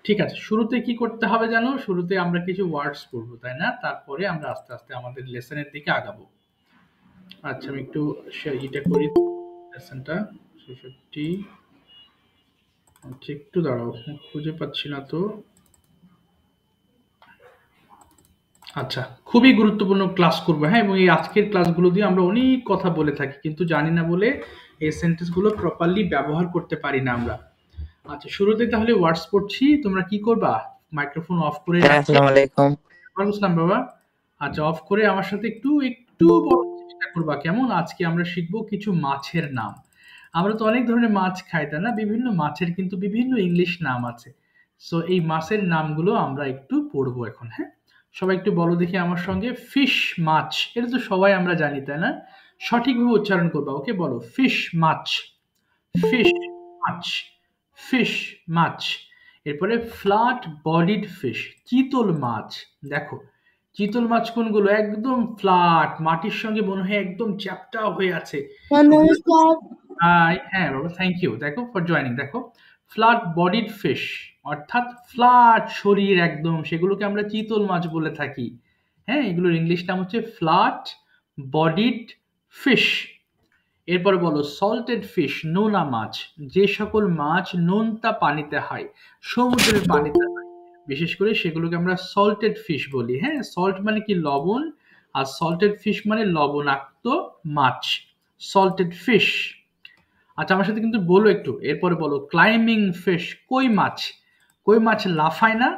ঠিক আছে, শুরুতে কি করতে হবে জানো? শুরুতে আমরা কিছু ওয়ার্ডস পড়বো, তাই না? তারপরে আমরা আস্তে আস্তে আমাদের লেসনের দিকে আগাবো। আচ্ছা, আমি একটু এটা করি লেসনটা। ৬৬। আচ্ছা, একটু দাঁড়াও, খুঁজে পাচ্ছি না তো। আচ্ছা, খুবই গুরুত্বপূর্ণ ক্লাস করবো, হ্যাঁ, এবং এই আজকের ক্লাসগুলো দিয়ে আমরা অনেক কথা বলে থাকি, কিন্তু জানি না বলে এই সেন্টেন্সগুলো প্রপারলি ব্যবহার করতে পারি না আমরা। আচ্ছা, শুরুতে তাহলে ওয়ার্ডস পড়ছি, তোমরা কি করবা? মাইক্রোফোন অফ করে হ্যাঁ, রাখো। আসসালামু আলাইকুম। ওয়ালাইকুম আসসালাম বাবা। আচ্ছা, অফ করে আমার সাথে একটু একটু বলার চেষ্টা করবা, কেমন? আজকে আমরা শিখবো কিছু মাছের নাম। আমরা তো অনেক ধরনের মাছ খাই, তাই না? বিভিন্ন মাছের কিন্তু বিভিন্ন ইংলিশ নাম আছে। সো এই মাছের নামগুলো আমরা একটু পড়বো এখন, হ্যাঁ? সবাই একটু বলো দেখি আমার সঙ্গে, ফিশ মাছ। এটা তো সবাই আমরা জানি, তাই না? সঠিকভাবে উচ্চারণ করবা, ওকে? বলো ফিশ মাছ, ফিশ মাছ, ফিশ মাছ। এরপরে ফ্ল্যাট বডিড ফিশ, চিতল মাছ। দেখো, চিতল মাছ কোনগুলো? একদম ফ্ল্যাট, মাটির সঙ্গে মনে হয় একদম চ্যাপ্টা হয়ে আছে। হ্যাঁ বাবা, থ্যাংক ইউ। দেখো ফর জয়নিং। দেখো, ফ্ল্যাট বডিড ফিশ অর্থাৎ ফ্ল্যাট শরীর একদম, সেগুলোকে আমরা চিতল মাছ বলে থাকি। হ্যাঁ, এগুলোর ইংলিশ নাম হচ্ছে ফ্ল্যাট বডিড ফিশ। এরপরে বলো সল্টেড ফিশ, নোনা মাছ। যে সকল মাছ নোনতা পানিতে হয়, সমুদ্রের পানিতে হয়, বিশেষ করে সেগুলোকে আমরা সল্টেড ফিশ বলি। হ্যাঁ, সল্ট মানে কি? লবণ। আর সল্টেড ফিশ মানে লবণাক্ত মাছ, সল্টেড ফিশ। আচ্ছা, আমার সাথে কিন্তু বলো একটু। এরপরে বলো ক্লাইম্বিং ফিশ, কই মাছ। কই মাছ লাফায় না?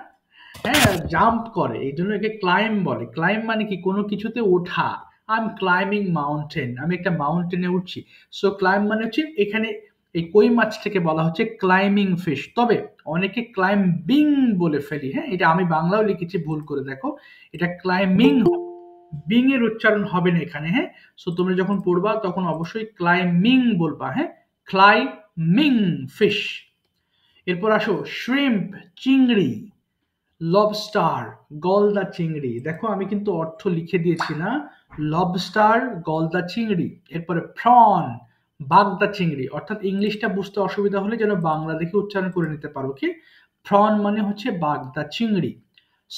হ্যাঁ, জাম্প করে, এই জন্য একে ক্লাইম বলে। ক্লাইম মানে কি? কোনো কিছুতে ওঠা। আই এম ক্লাইম্বিং মাউন্টেন, আমি একটা মাউন্টেনে উঠছি। সো ক্লাইম মানে হচ্ছে এখানে এই কই মাছটাকে বলা হচ্ছে ক্লাইম্বিং ফিশ। তবে অনেকে ক্লাইম্বিং বলে ফেলি, হ্যাঁ, এটা আমি বাংলাও লিখেছি ভুল করে, দেখো এটা ক্লাইম্বিং, বিং এর উচ্চারণ হবে না এখানে, হ্যাঁ। সো তোমরা যখন পড়বা তখন অবশ্যই ক্লাইম্বিং বলবা, হ্যাঁ, ক্লাইম্বিং ফিশ। এরপর আসো শ্রিম্প, চিংড়ি, লবস্টার, গলদা চিংড়ি। দেখো আমি কিন্তু অর্থ লিখে দিয়েছি না, লবস্টার গলদা চিংড়ি। এরপরে প্রন, বাগদা চিংড়ি। অর্থাৎ ইংলিশটা বুঝতে অসুবিধা হলে যেন বাংলা দেখে উচ্চারণ করে নিতে পারো, কি? প্রন মানে হচ্ছে বাগদা চিংড়ি।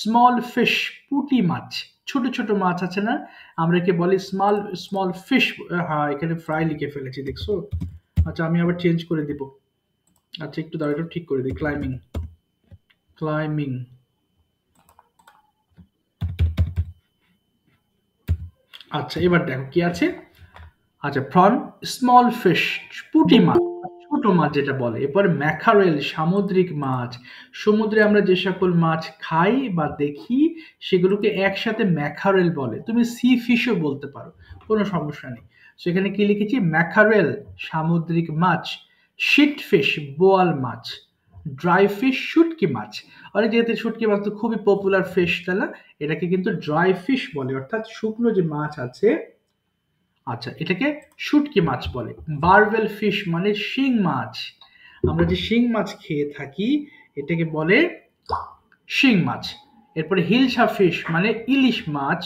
স্মল ফিশ, পুঁটি মাছ। ছোট ছোট মাছ আছে না, আমরা একে বলি স্মল স্মল ফিশ। হ্যাঁ, এখানে ফ্রাই লিখে ফেলেছি, দেখছো? আচ্ছা, আমি আবার চেঞ্জ করে দিব। আচ্ছা, একটু দাঁড়াটা ঠিক করে দিই। Climbing, climbing. আচ্ছা, এবার দেখো কি আছে। আচ্ছা, প্রন, স্মল ফিশ, পুঁটি মাছ, ছোট মাছ যেটা বলে। এরপর ম্যাকারেল, সামুদ্রিক মাছ। সমুদ্রে আমরা যে সকল মাছ খাই বা দেখি সেগুলোকে একসাথে ম্যাকারেল বলে। তুমি সি ফিশও বলতে পারো, কোনো সমস্যা নেই। সেখানে কি লিখেছি? ম্যাকারেল, সামুদ্রিক মাছ। শিট ফিশ, বোয়াল মাছ। ড্রাই ফিশ, শুটকি মাছ। অনেক জায়গাতে শুটকি মাছ তো খুবই পপুলার ফিশ, তাই না? এটাকে কিন্তু ড্রাই ফিশ বলে, অর্থাৎ শুকনো যে মাছ আছে। আচ্ছা, এটাকে শুটকি মাছ বলে। বারবেল ফিশ মানে শিং মাছ। আমরা যে শিং মাছ খেয়ে থাকি এটাকে বলে শিং মাছ। এরপরে হিলসা ফিশ মানে ইলিশ মাছ।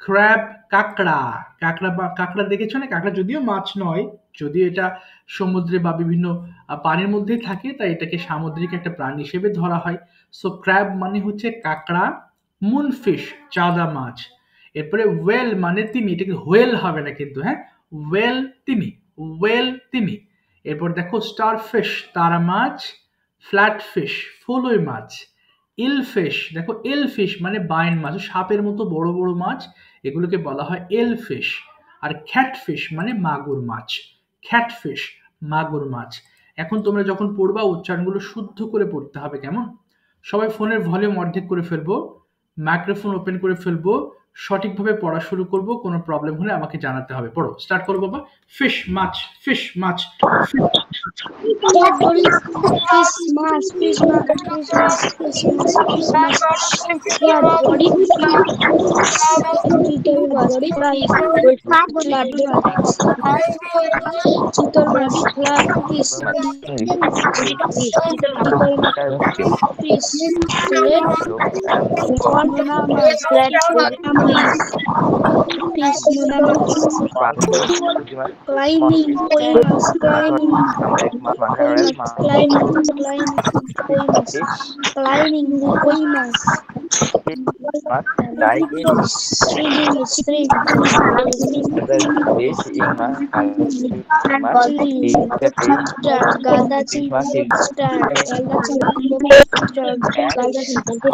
ক্র্যাব, কাঁকড়া। কাঁকড়া বা কাঁকড়া দেখেছো না? কাঁকড়া যদিও মাছ নয়, যদিও এটা সমুদ্রে বা বিভিন্ন পানির মধ্যেই থাকে, তাই এটাকে সামুদ্রিক একটা প্রাণী হিসেবে ধরা হয়। সো ক্র্যাব মানে হচ্ছে কাঁকড়া। মুনফিশ, চাঁদা মাছ। এরপরে ওয়েল মানে তিমি, এটাকে হোয়েল হবে না কিন্তু, হ্যাঁ, ওয়েল তিমি, ওয়েল তিমি। এরপর দেখো স্টার ফিশ, তারা মাছ। ফ্ল্যাট ফিশ, ফলুই মাছ। এল ফিশ, দেখো এল ফিশ মানে বাইন মাছ, সাপের মতো বড় বড় মাছ, এগুলোকে বলা হয় এল ফিশ। আর খ্যাট ফিশ মানে মাগুর মাছ, খ্যাট ফিশ, মাগুর মাছ। এখন তোমরা যখন পড়বা উচ্চারণগুলো শুদ্ধ করে পড়তে হবে, কেমন? সবাই ফোনের ভলিউম অর্ধেক করে ফেলবো, মাইক্রোফোন ওপেন করে ফেলবো, সঠিকভাবে পড়া শুরু করব। কোনো প্রবলেম হলে আমাকে জানাতে হবে। পড়ো, স্টার্ট করো বাবা। ফিশ মাছ, ফিশ মাছ, Cat body, fish mask, fish mask, fish mask, fish mask, fish mask. Cat body, little body, flat mask. Chital mask, flat fish. Chital mask, fish. Red, banana mask, red, fish, banana mask. Climbing, mask, climbing. climbing, koi mas, swimming, lobster, gada chingri, lobster, gada chingri, lobster, gada chingri,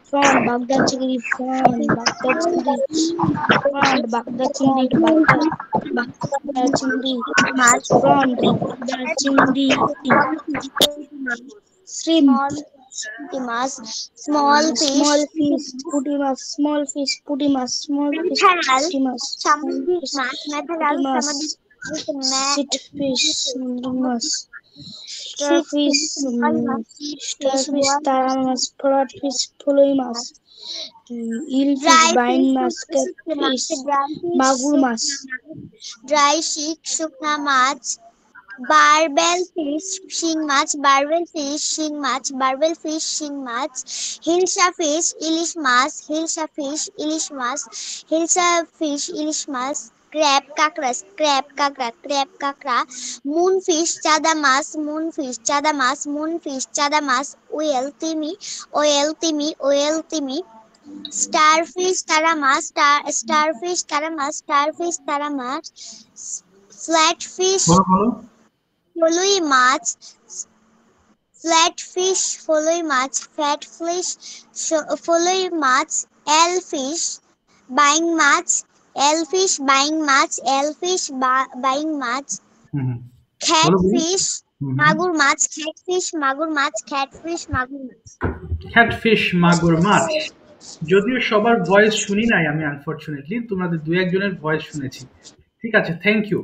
prawn, bagda chingri, prawn, bagda chingri, prawn, bagda chingri, bagda chingri, prawn, bagda chingri, shrimp, small fish, putti mas, small fish, putti mas, small fish, putti mas, small fish, putti mas, sit fish, mas, starfish, taramas, parrot fish, puloi mas, eel fish, bine mas, catfish, magur mas, dry fish, শুকনা মাছ, barbell fish, শিং মাছ, barbell fish, শিং মাছ, barbell fish, শিং মাছ, hilsa fish, ইলিশ মাছ, hilsa fish, ইলিশ মাছ, hilsa fish, ইলিশ মাছ, crab কাঁকড়া, crab কাঁকড়া, crab কাঁকড়া, moon fish, চাদা মাছ, moon fish, চাদা মাছ, moon fish, চাদা মাছ, well তিমি, well তিমি, well তিমি, স্টারফিশ, তারা মাছ, স্টারফিশ, তারা মাছ, স্টারফিশ, তারা মাছ, ফ্ল্যাটফিশ, ফলুই মাছ, ফ্ল্যাটফিশ, ফলুই মাছ, ফ্যাটফিশ, ফলুই মাছ, এলফিশ, বাইং মাছ, এলফিশ, বাইং মাছ, এলফিশ, বাইং মাছ, খ্যাটফিশ, মাগুর মাছ, খ্যাটফিশ, মাগুর মাছ, খ্যাটফিশ, মাগুর মাছ, ক্যাটফিশ, মাগুর মাছ। যদিও সবার ভয়েস শুনি নাই আমি, আনফরচুনেটলি তোমাদের দু একজনের ভয়েস শুনেছি। ঠিক আছে, থ্যাংক ইউ।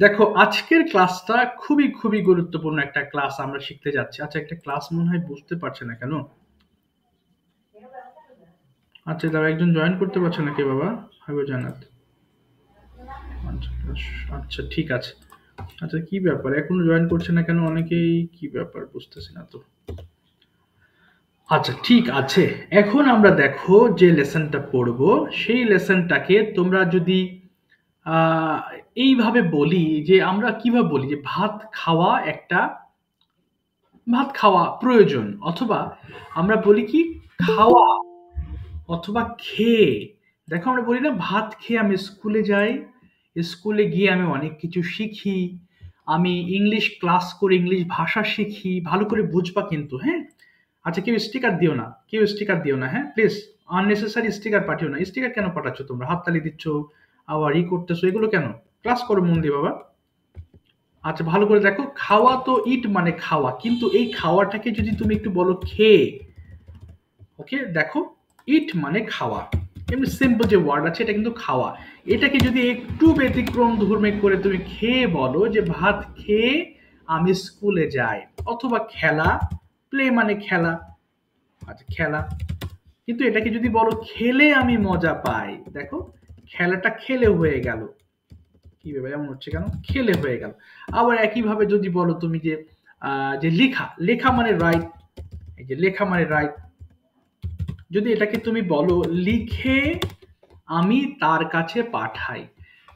দেখো, আজকের ক্লাসটা খুবই খুবই গুরুত্বপূর্ণ একটা ক্লাস আমরা শিখতে যাচ্ছি। আচ্ছা, একটা ক্লাস মনে হয় বুঝতে পারছে না কেন? আচ্ছা, তারা একজন জয়েন করতে পারছে না কে বাবা? হাইবে জান্নাত। আচ্ছা, ঠিক আছে। আচ্ছা, কি ব্যাপার এখনো জয়েন করছে না কেন অনেকেই? কি ব্যাপার বুঝতেছি না তো। আচ্ছা, ঠিক আছে। এখন আমরা দেখো যে লেসনটা পড়বো, সেই লেসনটাকে তোমরা যদি এইভাবে বলি, যে আমরা কিভাবে বলি যে ভাত খাওয়া প্রয়োজন, অথবা আমরা বলি কি খাওয়া অথবা খেয়ে। দেখো, আমরা বলি না ভাত খেয়ে আমি স্কুলে যাই, স্কুলে গিয়ে আমি অনেক কিছু শিখি, আমি ইংলিশ ক্লাস করে ইংলিশ ভাষা শিখি। ভালো করে বুঝবা কিন্তু, হ্যাঁ? আচ্ছা, কেউ স্টিকার দিও না, হ্যাঁ প্লিজ। আননেসেসারি স্টিকার পাঠিও না। স্টিকার কেন পাঠাচ্ছ তোমরা? হাততালি দিচ্ছ, আবার করতেছো, এগুলো কেন? ক্লাস করো মন দিয়ে বাবা। আচ্ছা, ভালো করে দেখো, খাওয়া তো ইট মানে খাওয়া, কিন্তু এই খাওয়াটাকে যদি তুমি একটু বলো খেয়ে, ওকে? দেখো, ইট মানে খাওয়া, এমনি সিম্পল যে ওয়ার্ড আছে এটা কিন্তু খাওয়া। এটাকে যদি একটু ব্যতিক্রম ধর্মে করে তুমি খেয়ে বলো যে ভাত খেয়ে আমি স্কুলে যাই, অথবা খেলা, প্লে মানে খেলা, আচ্ছা খেলা। কিন্তু এটাকে যদি বলো খেলে আমি মজা পাই, দেখো খেলাটা খেলে হয়ে গেল। কি ব্যাপার এমন হচ্ছে কেন? খেলে হয়ে গেল। আবার একইভাবে যদি বলো তুমি যে লেখা মানে রাইট, এই যে লেখা মানে রাইট, যদি এটাকে তুমি বলো লিখে আমি তার কাছে পাঠাই,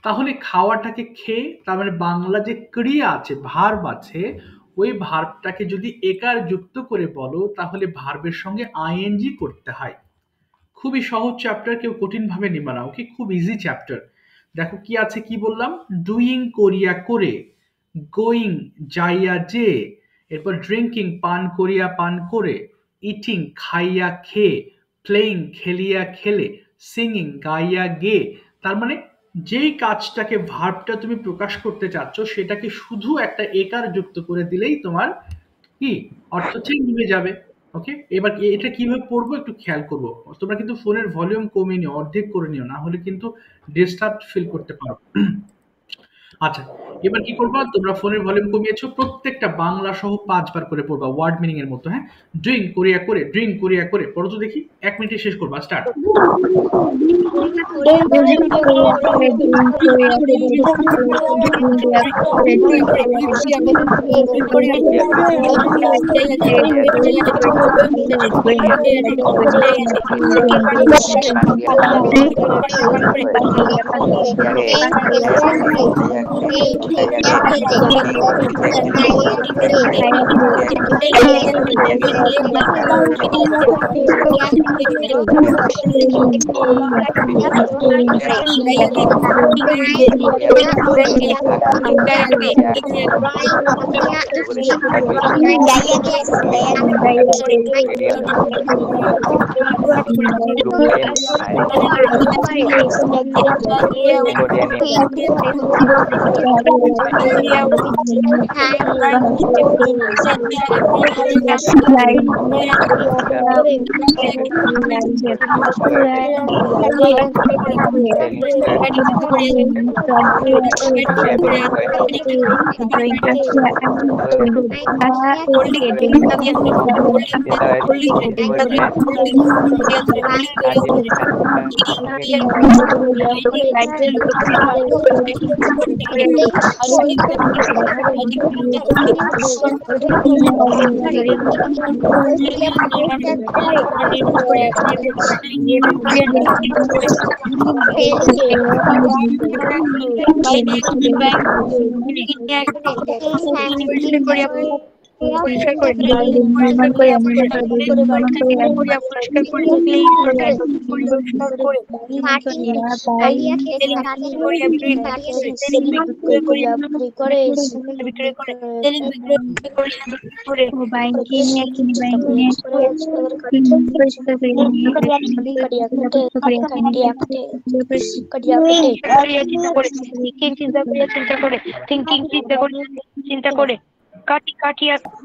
তাহলে খাওয়াটাকে খেয়ে, তার মানে বাংলা যে ক্রিয়া আছে, ভার্ব আছে, ওই ভার্বটাকে যদি একার যুক্ত করে বলো, তাহলে ভার্বের সঙ্গে আইএনজি করতে হয়। খুবই সহজ চ্যাপ্টার, কেউ কঠিন ভাবে নিবা না, ওকে? খুব ইজি চ্যাপ্টার। দেখো কি আছে, কি বললাম? ডুইং করিয়া করে, গোয়িং যাইয়া যে, এরপর ড্রিঙ্কিং পান করিয়া পান করে, ইটিং খাইয়া খেয়ে, প্লেইং খেলিয়া খেলে, সিঙ্গিং গাইয়া গে। তার মানে যেই কাজটাকে, ভার্বটা তুমি প্রকাশ করতে চাচ্ছ, সেটাকে শুধু একটা একার যুক্ত করে দিলেই তোমার কি অর্থ চেঞ্জ হয়ে যাবে। ওকে, এবার এটা কিভাবে পড়বো একটু খেয়াল করবো। তোমরা কিন্তু ফোনের ভলিউম কমিয়ে নিও, অর্ধেক করে নিও, না হলে কিন্তু ডিস্টার্ব ফিল করতে পারো। আচ্ছা, এবার কি করবা, তোমরা ফোনের ভলিউম কমিয়েছো, প্রত্যেকটা বাংলা সহ 5 বার করে পড়বা ওয়ার্ড মিনিং এর মতো। হ্যাঁ, ড্রিঙ্ক কোরিয়া করে, ড্রিঙ্ক কোরিয়া করে পড়ো তো দেখি, 1 মিনিটে শেষ করবা। স্টার্ট।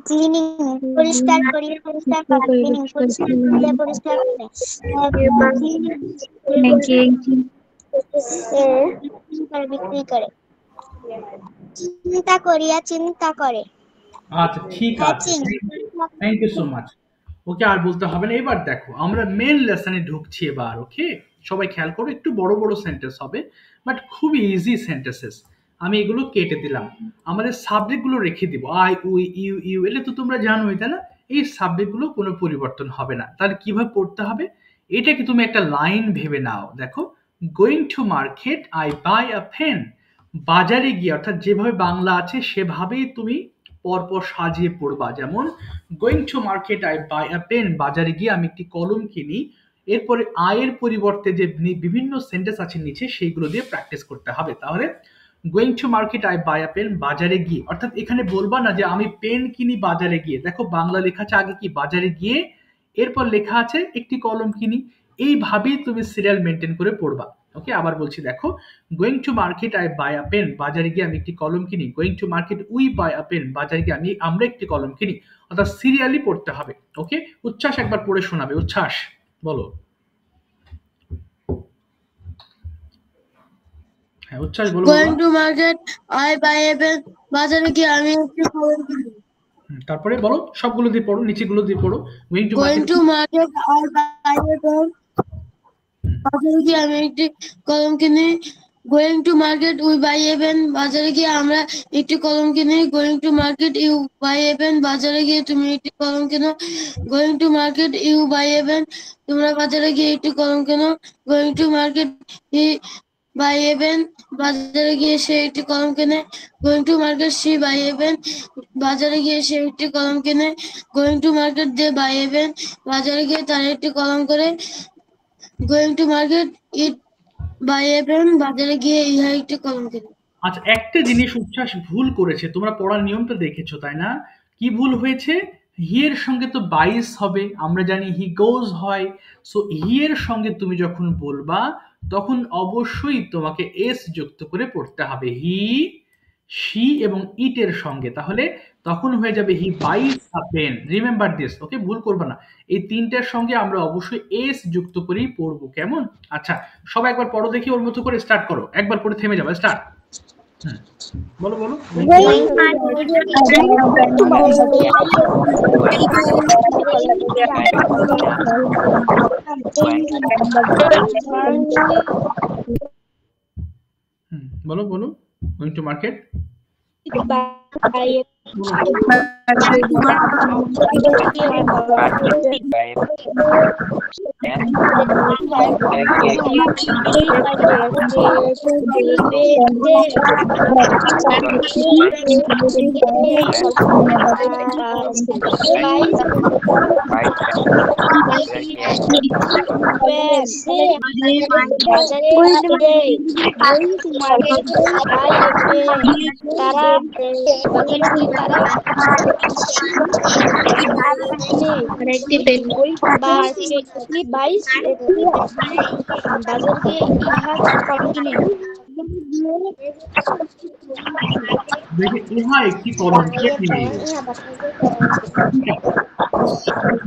ক্লিনিং পরিষ্কার করিয়া পরিষ্কার করা, ক্লিনিং পরিষ্কার করিয়া পরিষ্কার করে, বিক্রি করে, চিন্তা করিয়া চিন্তা করে। আচ্ছা ঠিক আছে, থ্যাংক ইউ সো মাচ। ওকে, আর বলতে হবে না। এবার দেখো আমরা মেন লেসনে ঢুকছি এবার। ওকে, সবাই খেয়াল করো, একটু বড় বড় সেন্টেন্স হবে বাট খুবই ইজি সেন্টেন্সেস। আমি এগুলো কেটে দিলাম, আমাদের সাবজেক্ট গুলো রেখে দিব, আই উই ইউ ইউ, এটা তো তোমরা জানোই তাই না। এই সাবজেক্ট গুলো কোনো পরিবর্তন হবে না। তাহলে কিভাবে পড়তে হবে, এটাকে তুমি একটা লাইন ভেবে নাও। দেখো, going to market I buy a pen. বাজারে গিয়ে, অর্থাৎ যেভাবে বাংলা আছে সেভাবেই তুমি পরপর সাজিয়ে পড়বা। যেমন going to market I buy a pen, বাজারে গিয়ে আমি একটি কলম কিনি। এরপরে আয়ের পরিবর্তে যে বিভিন্ন সেন্টেন্স আছে নিচে সেইগুলো দিয়ে প্র্যাকটিস করতে হবে। তাহলে going to market I buy a pen, বাজারে গিয়ে, অর্থাৎ এখানে বলবা না যে আমি পেন কিনি বাজারে গিয়ে। দেখো বাংলা লেখা আছে আগে কি, বাজারে গিয়ে, এরপর লেখা আছে একটি কলম কিনি। এইভাবেই তুমি সিরিয়াল মেনটেন করে পড়বা। ওকে, আবার বলছি, দেখো, going to market I buy a pen, বাজারে গিয়ে আমি একটি কলম কিনি। Going to market we buy a pen, বাজারে গিয়ে আমরা একটি কলম কিনি। অর্থাৎ সিরিয়ালি পড়তে হবে। ওকে, উচ্ছ্বাস একবার পড়ে শোনাবে। উচ্ছ্বাস বলো। হ্যাঁ, উচ্ছ্বাস বলো। Going to market, I buy a pen, বাজারে গিয়ে আমি একটি কলম কিনি। তারপরে বলো, সবগুলো দিয়ে পড়ো, নিচেগুলো দিয়ে পড়ো। Going to market, I buy a pen, বাজারে গিয়ে আমি একটি কলম কিনি। Going to market, we buy a pen, বাজারে গিয়ে আমরা একটি কলম কিনি। Going to market, you buy a pen, বাজারে গিয়ে তুমি একটি কলম কিনো। Going to market, you buy a pen, তোমরা বাজারে গিয়ে একটি কলম কিনো। Going to market, he buy a pen, বাজারে গিয়ে সে একটি কলম কিনে। Going to market, she buy a pen, বাজারে গিয়ে সে একটি কলম কিনে। Going to market, they buy a pen, বাজারে গিয়ে তারা একটি কলম করে। Going to market, it buy a pen, বাজারে গিয়ে ইহা একটি কলম কিনে। আচ্ছা, একটা জিনিস উচ্ছ্বাস ভুল করেছে, তোমরা পড়ার নিয়মটা দেখেছো তাই না। কি ভুল হয়েছে, হি এর সঙ্গে তো বাইস হবে, আমরা জানি হি গোজ হয়। সো হি এর সঙ্গে তুমি যখন বলবা তখন অবশ্যই তোমাকে এস যুক্ত করে পড়তে হবে, হি, শি এবং ইট এর সঙ্গে। তাহলে তখন হয়ে যাবে he buys a pen. Remember this. Okay, ভুল করবে না। এই তিনটার সঙ্গে আমরা অবশ্যই এস যুক্ত করেই পড়বো। কেমন? আচ্ছা, সবাই একবার পড়ো দেখি, ওর মতো করে স্টার্ট করো। একবার পড়ে থেমে যাবে। স্টার্ট। বলো বলো Going বলো বলো গোইং টু মার্কেট বাজারকে ইহা কিনে দেখে ইহা একটি কলম কে কিনে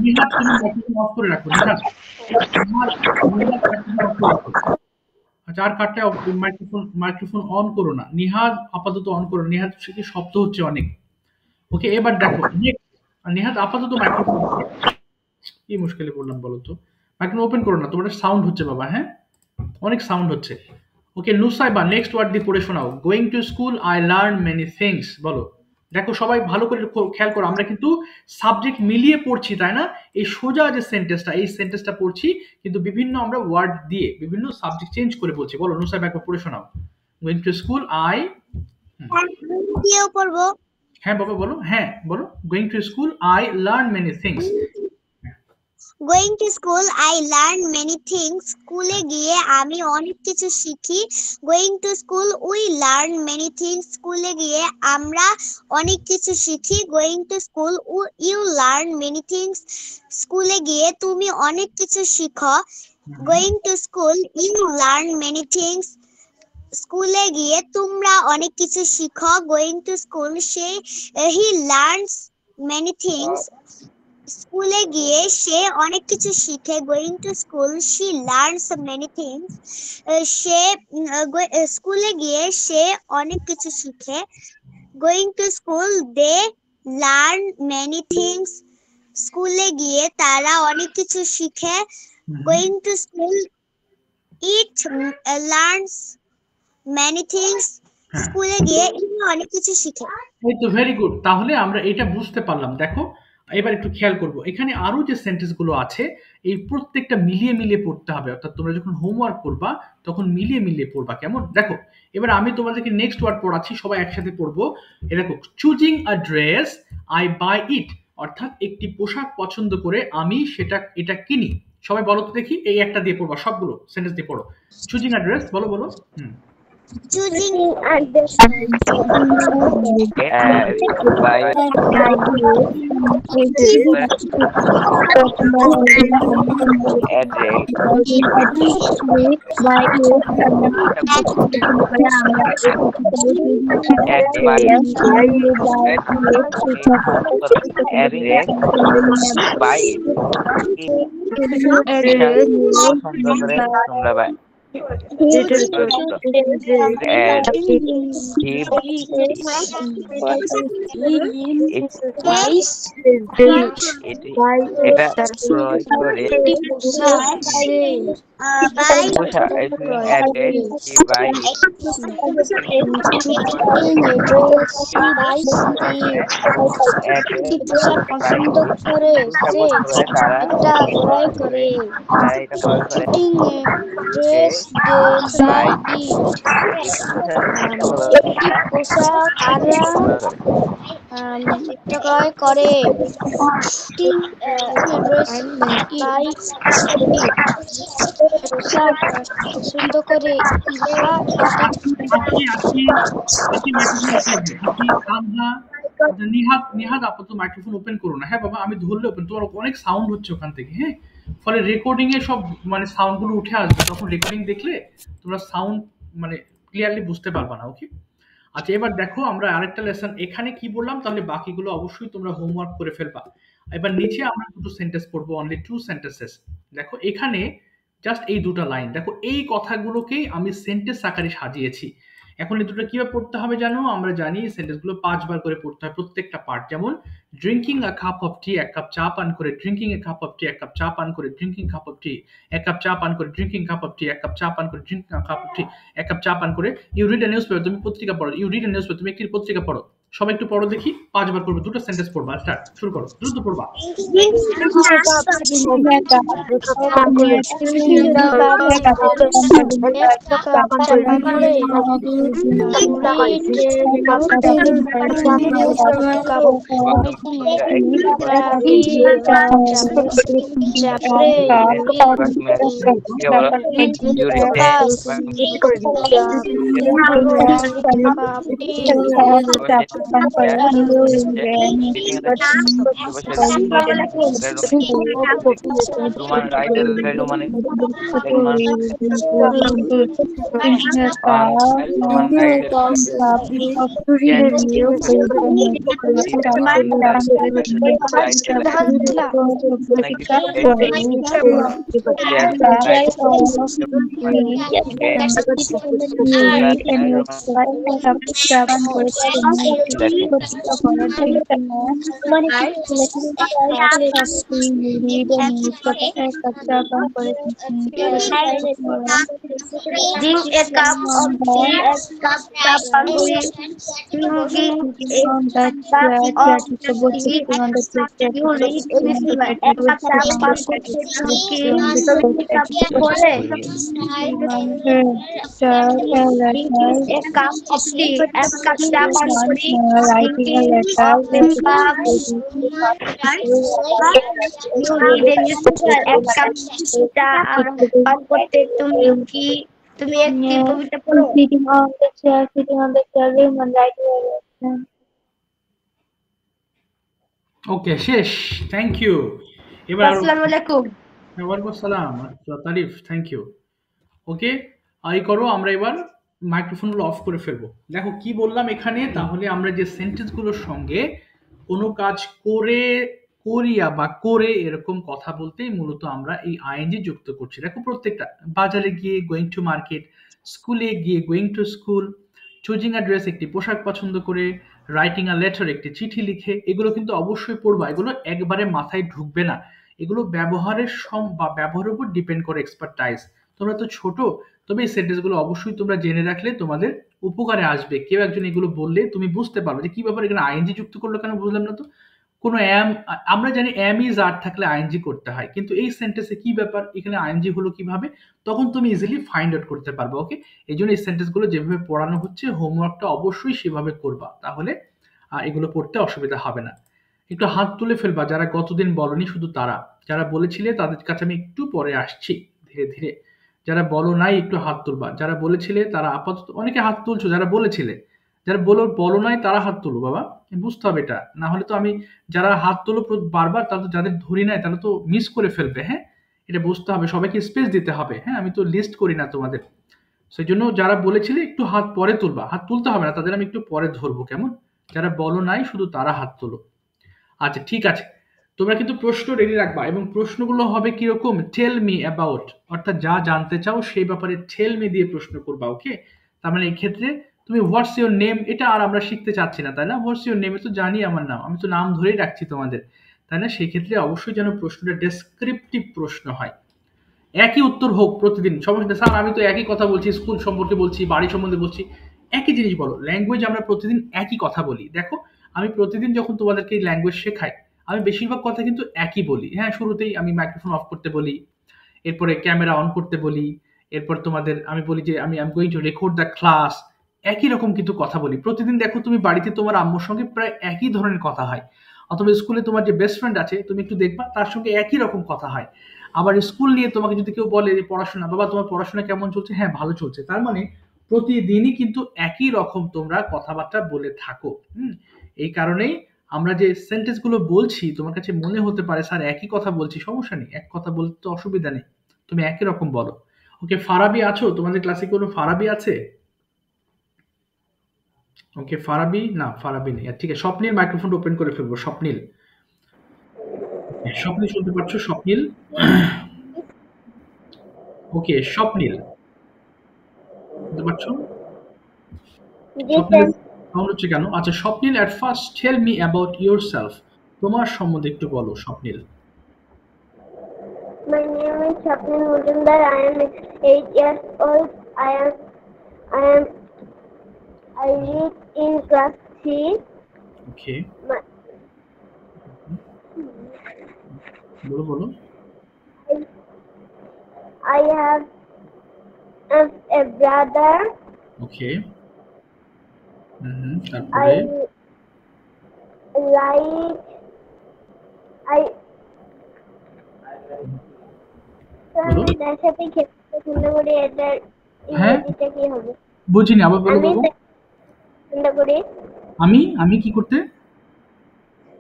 নিহাত তুমি মাইক্রোফোন অফ করে রাখো নিহাত নিহাত মাইক্রোফোন অফ করে রাখো আচ্ছা আর কাটটা মাইক্রোফোন অন করো না নিহাত আপাতত অন করো নিহাত কি শব্দ হচ্ছে অনেক ওকে এবার দেখো নিহাত আপাতত মাইক্রোফোন কি মুশকিলে পড়লাম বলো তো মাইক্রোফোন ওপেন করো না তোমার সাউন্ড হচ্ছে বাবা হ্যাঁ অনেক সাউন্ড হচ্ছে ওকে নুসাইবা নেক্সট ওয়ার্ড দিয়ে পড়ে শোনাও going to school I learn many things বলো দেখো সবাই ভালো করে খেয়াল করো আমরা কিন্তু সাবজেক্ট মিলিয়ে পড়ছি তাই না এই সোজা যে সেন্টেন্সটা পড়ছি কিন্তু বিভিন্ন আমরা ওয়ার্ড দিয়ে বিভিন্ন সাবজেক্ট চেঞ্জ করে বলছি বলো নুসাইবা একবার পড়ে শোনাও গোয়িং টু স্কুল আই দিয়েও পড়বো হ্যাঁ বাবা বলো হ্যাঁ বলো going to school I learn many things Going to school, I learn many things. স্কুলে গিয়ে আমি অনেক কিছু শিখি। Going to school, we learn many things. স্কুলে গিয়ে আমরা অনেক কিছু শিখি। Going to school, you learn many things. স্কুলে গিয়ে তুমি অনেক কিছু শিখো। Going to school, you learn many things. স্কুলে গিয়ে তোমরা অনেক কিছু শিখো। Going to school, he learns many things. স্কুলে গিয়ে সে অনেক কিছু শিখে going to school she learns many things সে স্কুলে গিয়ে সে অনেক কিছু শিখে going to school they learn many things স্কুলে গিয়ে তারা অনেক কিছু শিখে going to school it learns many things স্কুলে গিয়ে অনেক কিছু শিখে এই তো ভেরি গুড তাহলে আমরা এটা বুঝতে পারলাম দেখো এবার একটু খেয়াল করব এখানে আরো যে সেন্টেন্স গুলো আছে এই প্রত্যেকটা মিলিয়ে মিলিয়ে পড়তে হবে অর্থাৎ তোমরা যখন হোমওয়ার্ক করবা তখন মিলিয়ে মিলিয়ে পড়বা কেমন দেখো এবার আমি তোমাদেরকে নেক্সট ওয়ার্ড পড়াচ্ছি সবাই একসাথে পড়বো এই দেখো choosing a dress I buy it অর্থাৎ একটি পোশাক পছন্দ করে আমি এটা কিনি সবাই বলো তো দেখি এই একটা দিয়ে পড়বা সবগুলো সেন্টেন্স দিয়ে পড়ো চুজিং আ ড্রেস বলো বলো choosing address ক্রয় করে পছন্দ করে নিহাত আপাতত মাইক্রোফোন ওপেন করো না হ্যাঁ বাবা আমি ধরলে ওপেন তোমার অনেক সাউন্ড হচ্ছে ওখান থেকে হ্যাঁ ফলে রেকর্ডিং এ সব মানে সাউন্ড গুলো উঠে আসবে তখন রেকর্ডিং দেখলে তোমরা সাউন্ড মানে ক্লিয়ারলি বুঝতে পারবা না ওকে আচ্ছা এবার দেখো আমরা আরেকটা লেসন এখানে কি বললাম তাহলে বাকিগুলো অবশ্যই তোমরা হোমওয়ার্ক করে ফেলবা এবার নিচে আমরা দুটো সেন্টেন্স পড়বো অনলি 2 সেন্টেন্সেস দেখো এখানে জাস্ট এই দুটো লাইন দেখো এই কথাগুলোকেই আমি সেন্টেন্স আকারে সাজিয়েছি এখন এই দুটো কিভাবে পড়তে হবে জানো? আমরা জানি সেন্টেন্সগুলো 5 বার করে পড়তে হয় প্রত্যেকটা পার্ট। যেমন ড্রিঙ্কিং আ কাপ অফ টি, এক কাপ চা পান করে, ড্রিঙ্কিং এ কাপ অফ টি, এক কাপ চা পান করে, ড্রিঙ্কিং কাপ অফ টি, এক কাপ চা পান করে, ড্রিঙ্কিং কাপ অফ টি, এক কাপ চা পান করে, ড্রিঙ্কিং কাপ অফ টি, এক কাপ চা পান করে। You read a newspaper, তুমি পত্রিকা পড়ো। You read a newspaper, তুমি একটি পত্রিকা পড়ো। সবাই একটু পড়ো দেখি, 5 বার করবে, দুটো সেন্টেন্স পড়বা। স্টার্ট, শুরু করো, দ্রুত পড়বা। Drink a cup of tea, a cup chap drinking a cup of tea, you read a newspaper, a cup chap drinking cup pole, drinking a cup of tea, a cup chap drinking of a cup, you read a newspaper, a cup চা পান করতে তুমি একটি কবিতা পড়ো। Sitting on the chair, woman writing a letter. Okay, শেষ। Thank you. এবার আসসালামু আলাইকুম। ওয়ালাইকুম আসসালাম। আচ্ছা, তারিফ, থ্যাংক ইউ। ওকে, আই করো। আমরা এবার মাইক্রোফোনগুলো অফ করে ফেলবো। দেখো কি বললাম এখানে, তাহলে আমরা যে সেন্টেন্সগুলোর সঙ্গে কোনো কাজ করে, করিয়া বা করে এরকম কথা বলতেই মূলত আমরা এই আইএনজি যুক্ত করছি। দেখো প্রত্যেকটা, বাজারে গিয়ে গোয়িং টু মার্কেট, স্কুলে গিয়ে going to school, choosing a dress একটি পোশাক পছন্দ করে, রাইটিং আ লেটার একটি চিঠি লিখে, এগুলো কিন্তু অবশ্যই পড়বা। এগুলো একবারে মাথায় ঢুকবে না, এগুলো ব্যবহারের বা ব্যবহারের উপর ডিপেন্ড করে এক্সপার্টাইজ। তোমরা তো ছোট, তবে এই সেন্টেন্সগুলো অবশ্যই তোমরা জেনে রাখলে তোমাদের উপকারে আসবে। কেউ একজন এগুলো বললে তুমি বুঝতে পারবে যে কি ব্যাপার, এখানে আইএনজি যুক্ত করলো কেন, বুঝলাম না তো। কোনো আমরা জানি এম ইজ আর থাকলে আইএনজি করতে হয়, কিন্তু এই সেন্টেন্সে কি ব্যাপার, এখানে আইএনজি হলো কিভাবে, তখন তুমি ইজিলি ফাইন্ড আউট করতে পারবে। ওকে, এই জন্য এই সেন্টেন্সগুলো যেভাবে পড়ানো হচ্ছে, হোমওয়ার্কটা অবশ্যই সেভাবে করবা, তাহলে এগুলো পড়তে অসুবিধা হবে না। একটু হাত তুলে ফেলবা যারা গতদিন বলনি, শুধু তারা। যারা বলেছিলে তাদের কাছে আমি একটু পরে আসছি ধীরে ধীরে। যারা বলো নাই একটু হাত তুলবা। যারা বলেছিলে তারা আপাতত, অনেকে হাত তুলছো যারা বলেছিলে, যারা বলো নাই তারা হাত তুলো বাবা, বুঝতে হবে এটা। না হলে তো আমি, যারা হাত তোলো বারবার, তারা তো, যাদের ধরি নাই তারা তো মিস করে ফেলবে। হ্যাঁ, এটা বুঝতে হবে, সবাইকে স্পেস দিতে হবে। হ্যাঁ, আমি তো লিস্ট করি না তোমাদের, সেই জন্য যারা বলেছিলে একটু হাত পরে তুলবা। হাত তুলতে হবে না, তাদের আমি একটু পরে ধরবো, কেমন? যারা বলো নাই শুধু তারা হাত তোলো। আচ্ছা, ঠিক আছে। তোমরা কিন্তু প্রশ্ন রেডি রাখবা, এবং প্রশ্নগুলো হবে কিরকম, টেল মি অ্যাবাউট, অর্থাৎ যা জানতে চাও সেই ব্যাপারে টেল মি দিয়ে প্রশ্ন করবা। ওকে, তার মানে এই ক্ষেত্রে তুমি হোয়াটস ইউর নেম, এটা আর আমরা শিখতে চাচ্ছি না, তাই না? হোয়াটস ইউর নেম, তো জানি আমার নাম, আমি তো নাম ধরেই রাখছি তোমাদের, তাই না? সেই ক্ষেত্রে অবশ্যই যেন প্রশ্নটা ডেসক্রিপটিভ প্রশ্ন হয়। একই উত্তর হোক প্রতিদিন, সমস্যা নেই। স্যার আমি তো একই কথা বলছি, স্কুল সম্পর্কে বলছি, বাড়ি সম্বন্ধে বলছি, একই জিনিস বলো। ল্যাঙ্গুয়েজ আমরা প্রতিদিন একই কথা বলি। দেখো, আমি প্রতিদিন যখন তোমাদেরকে এই ল্যাঙ্গুয়েজ শেখাই, আমি বেশিরভাগ কথা কিন্তু একই বলি। হ্যাঁ, শুরুতেই আমি মাইক্রোফোন অফ করতে বলি, এরপরে ক্যামেরা অন করতে বলি, এরপর তোমাদের আমি বলি যে আমি going to record the class. একই রকম কিন্তু কথা বলি প্রতিদিন। দেখো, তুমি বাড়িতে তোমার আম্মুর সঙ্গে প্রায় একই ধরনের কথা হয়, অথবা স্কুলে তোমার যে বেস্ট ফ্রেন্ড আছে, তুমি একটু দেখবা তার সঙ্গে একই রকম কথা হয়। আবার স্কুল নিয়ে তোমাকে যদি কেউ বলে যে পড়াশোনা, বাবা তোমার পড়াশোনা কেমন চলছে, হ্যাঁ ভালো চলছে, তার মানে প্রতিদিনই কিন্তু একই রকম তোমরা কথাবার্তা বলে থাকো। এই কারণেই আমরা যে সেন্টেন্স গুলো বলছি, তোমার কাছে মনে হতে পারে স্যার একই কথা বলছি, সমস্যা নেই, এক কথা বলতে তো অসুবিধা নেই, তুমি একই রকম বলো। ওকে, ফারাবি আছো? তোমাদের ক্লাসে কোনো ফারাবি আছে? ওকে, ফারাবি না, ফারাবি নেই। ঠিক আছে, স্বপ্নিল মাইক্রোফোন ওপেন করে ফেলবো। স্বপ্নিল, স্বপ্নিল শুনতে পাচ্ছ? স্বপ্নিল, ওকে, স্বপ্নিল শুনতে পাচ্ছ? স্বপ্নিল সাউন্ড হচ্ছে কেন? আচ্ছা স্বপ্নিল, at first tell me about yourself. তোমার সম্বন্ধে একটু বলো স্বপ্নিল। My name is Swapnil Mujumdar. I am 8 years old. I read in class 3. Okay, My- বলো বলো। I have a brother. Okay, I তারপরে like I বলো। আমি তার সাথে খেলতে পছন্দ করি। এটার হ্যাঁ, ইংরেজিটা কি হবে? বুঝিনি, আবার বলো আমি বাবু। তাকে পছন্দ করি। আমি কি করতে?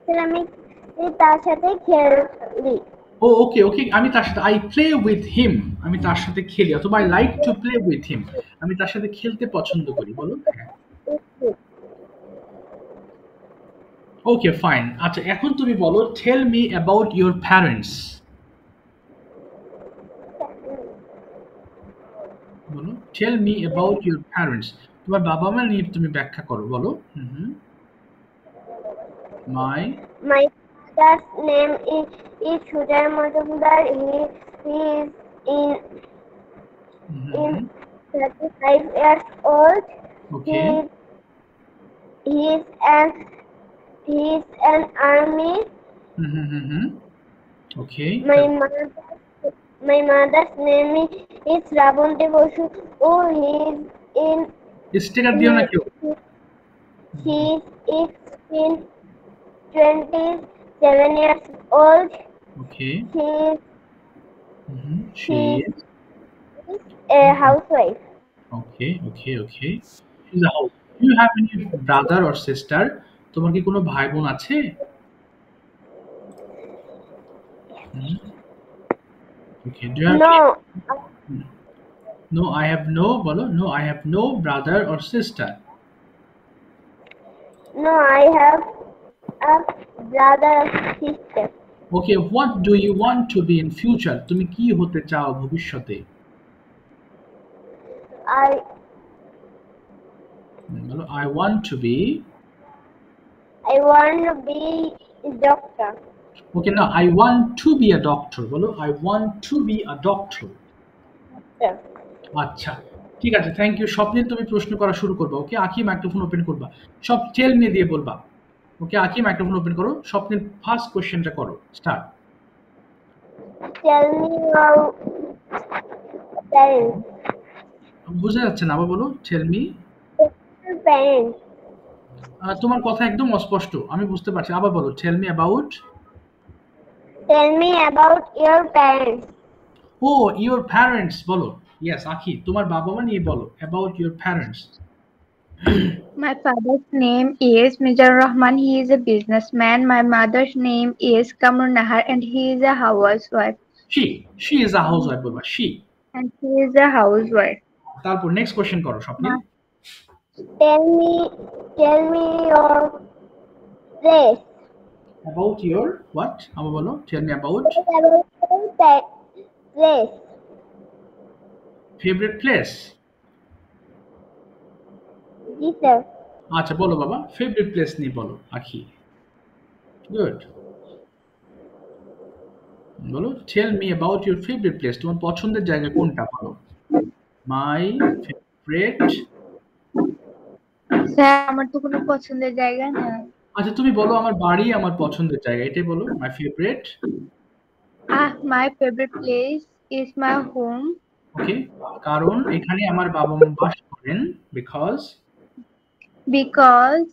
তাহলে আমি তার সাথে খেলি। ও ওকে ওকে, আমি তার সাথে আই প্লে উইথ হিম, আমি তার সাথে খেলি, অথবা I like to play with him, আমি তার সাথে খেলতে পছন্দ করি, বলো। হ্যাঁ, ওকে ফাইন। আচ্ছা এখন তুমি বলো, tell me about your parents. বলো, tell me about your parents. তোমার বাবা মা নিয়ে তুমি ব্যাখ্যা করো, বলো। My My father's name is Sujay Majumdar. He is in 35 years old. Okay He is an army. Okay, My mother's name is Rabanti Bosu. Oh, he is in sticker দিও না কেউ। he is in 27 years old. Okay, She she is a housewife. okay, okay, okay. She's a house. Do you have any brother or sister? তোমার কি কোনো ভাই বোন আছে? Okay. Do you have No, any? No, I have no. বলো, no, I have no brother or sister. no, I have a brother or sister. Okay. What do you want to be in future? তুমি কি হতে চাও ভবিষ্যতে? বলো, I want to be. I want to be a doctor. Okay, now I want to be a doctor. বলো, I want to be a doctor. আচ্ছা ঠিক আছে, থ্যাংক ইউ। স্বপ্নিল তুমি প্রশ্ন করা শুরু করবা। ওকে, আঁকি মাইক্রোফোন ওপেন করবা, সব টেল মে দিয়ে বলবা। ওকে, আঁকি মাইক্রোফোন ওপেন করো। স্বপ্নিল ফার্স্ট কোশ্চেনটা করো, start. Tell me your parents. বোঝা যাচ্ছে না, আবার বলো। Tell me. Your parents. তোমার কথা একদম অস্পষ্ট, আমি বুঝতে পারছি, আবার বলো। Tell me about. Tell me about your parents. ও, ইওর প্যারেন্টস বলো। ইয়েস আঁকি, তোমার বাবা মা নিয়ে বলো, about your parents. My father's name is Mizar Rahman. He is a businessman. My mother's name is Kamrun Nahar, and he is a housewife. She is a housewife বলবা, she. And he is a housewife. তারপর next question করো Swapnil. Tell me your place. About your what, আবার বলো। Tell me about About your place. Favourite place. Yes, sir. আচ্ছা বলো বাবা, favourite place নিয়ে বলো আঁকি। গুড, বলো। Tell me about your favourite place, তোমার পছন্দের জায়গা কোনটা বলো। My favourite. স্যার আমার তো কোনো পছন্দের জায়গা না। আচ্ছা তুমি বলো, আমার বাড়ি আমার পছন্দের জায়গা, এটাই বলো। My favourite. My favorite place is my home ওকে, কারণ এখানে আমার বাবা মা বাস করেন। Because because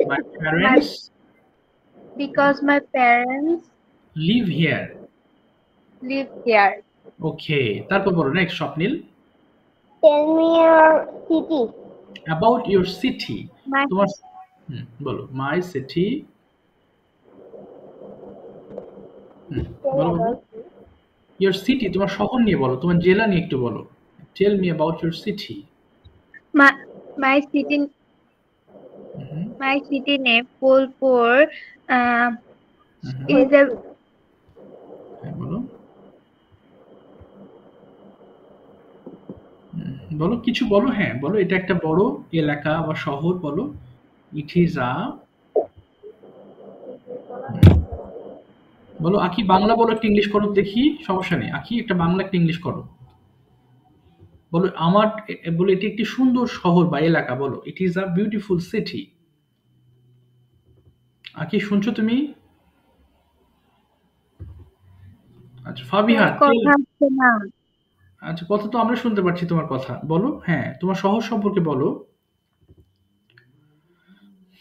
my parents my parents live here. live here. ওকে, তারপর বলো next Swapnil. Tell me your city. About your city, My তোমার বলো। মাই সিটি। বলো বাবু। ইউর সিটি, তোমার শহর নিয়ে বলো, তোমার জেলা নিয়ে একটু বলো। Tell me about your city. my city name Bolpur is a বলো। বলো কিছু বলো, হ্যাঁ বলো এটা একটা বড় এলাকা বা শহর বলো। ইট ইজ আ, বলো আঁকি বাংলা বলো, একটা ইংলিশ করো দেখি, সমস্যা নেই। আঁকি একটা বাংলা একটা ইংলিশ করো। বলো আমার বলো এটি একটি সুন্দর শহর বা এলাকা, বলো it is a beautiful city. আঁকি শুনছো তুমি? আচ্ছা ফাবিহা, কথা হচ্ছে না। আচ্ছা কথা তো আমরা শুনতে পাচ্ছি তোমার কথা, বলো হ্যাঁ তোমার শহর সম্পর্কে বলো।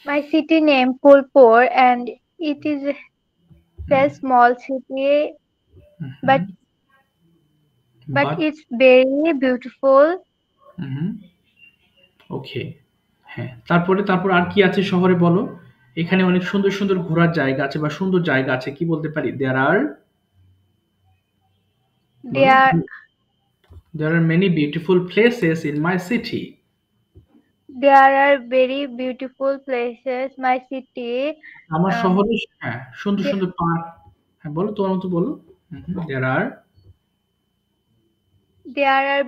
My city name Pulpur, and it is a small city, but but it's very beautiful. ওকে, হ্যাঁ তারপরে তারপর আর কি আছে শহরে বলো। এখানে অনেক সুন্দর সুন্দর ঘোরার জায়গা আছে বা সুন্দর জায়গা আছে, কি বলতে পারি? দেয়ার আর, বলো There there are many beautiful places in my city. there are very beautiful places. My city. আমার Um, শহরে হ্যাঁ সুন্দর the- সুন্দর পার্ক। হ্যাঁ বলো তোমার মতো বলো। দেয়ার আর, there are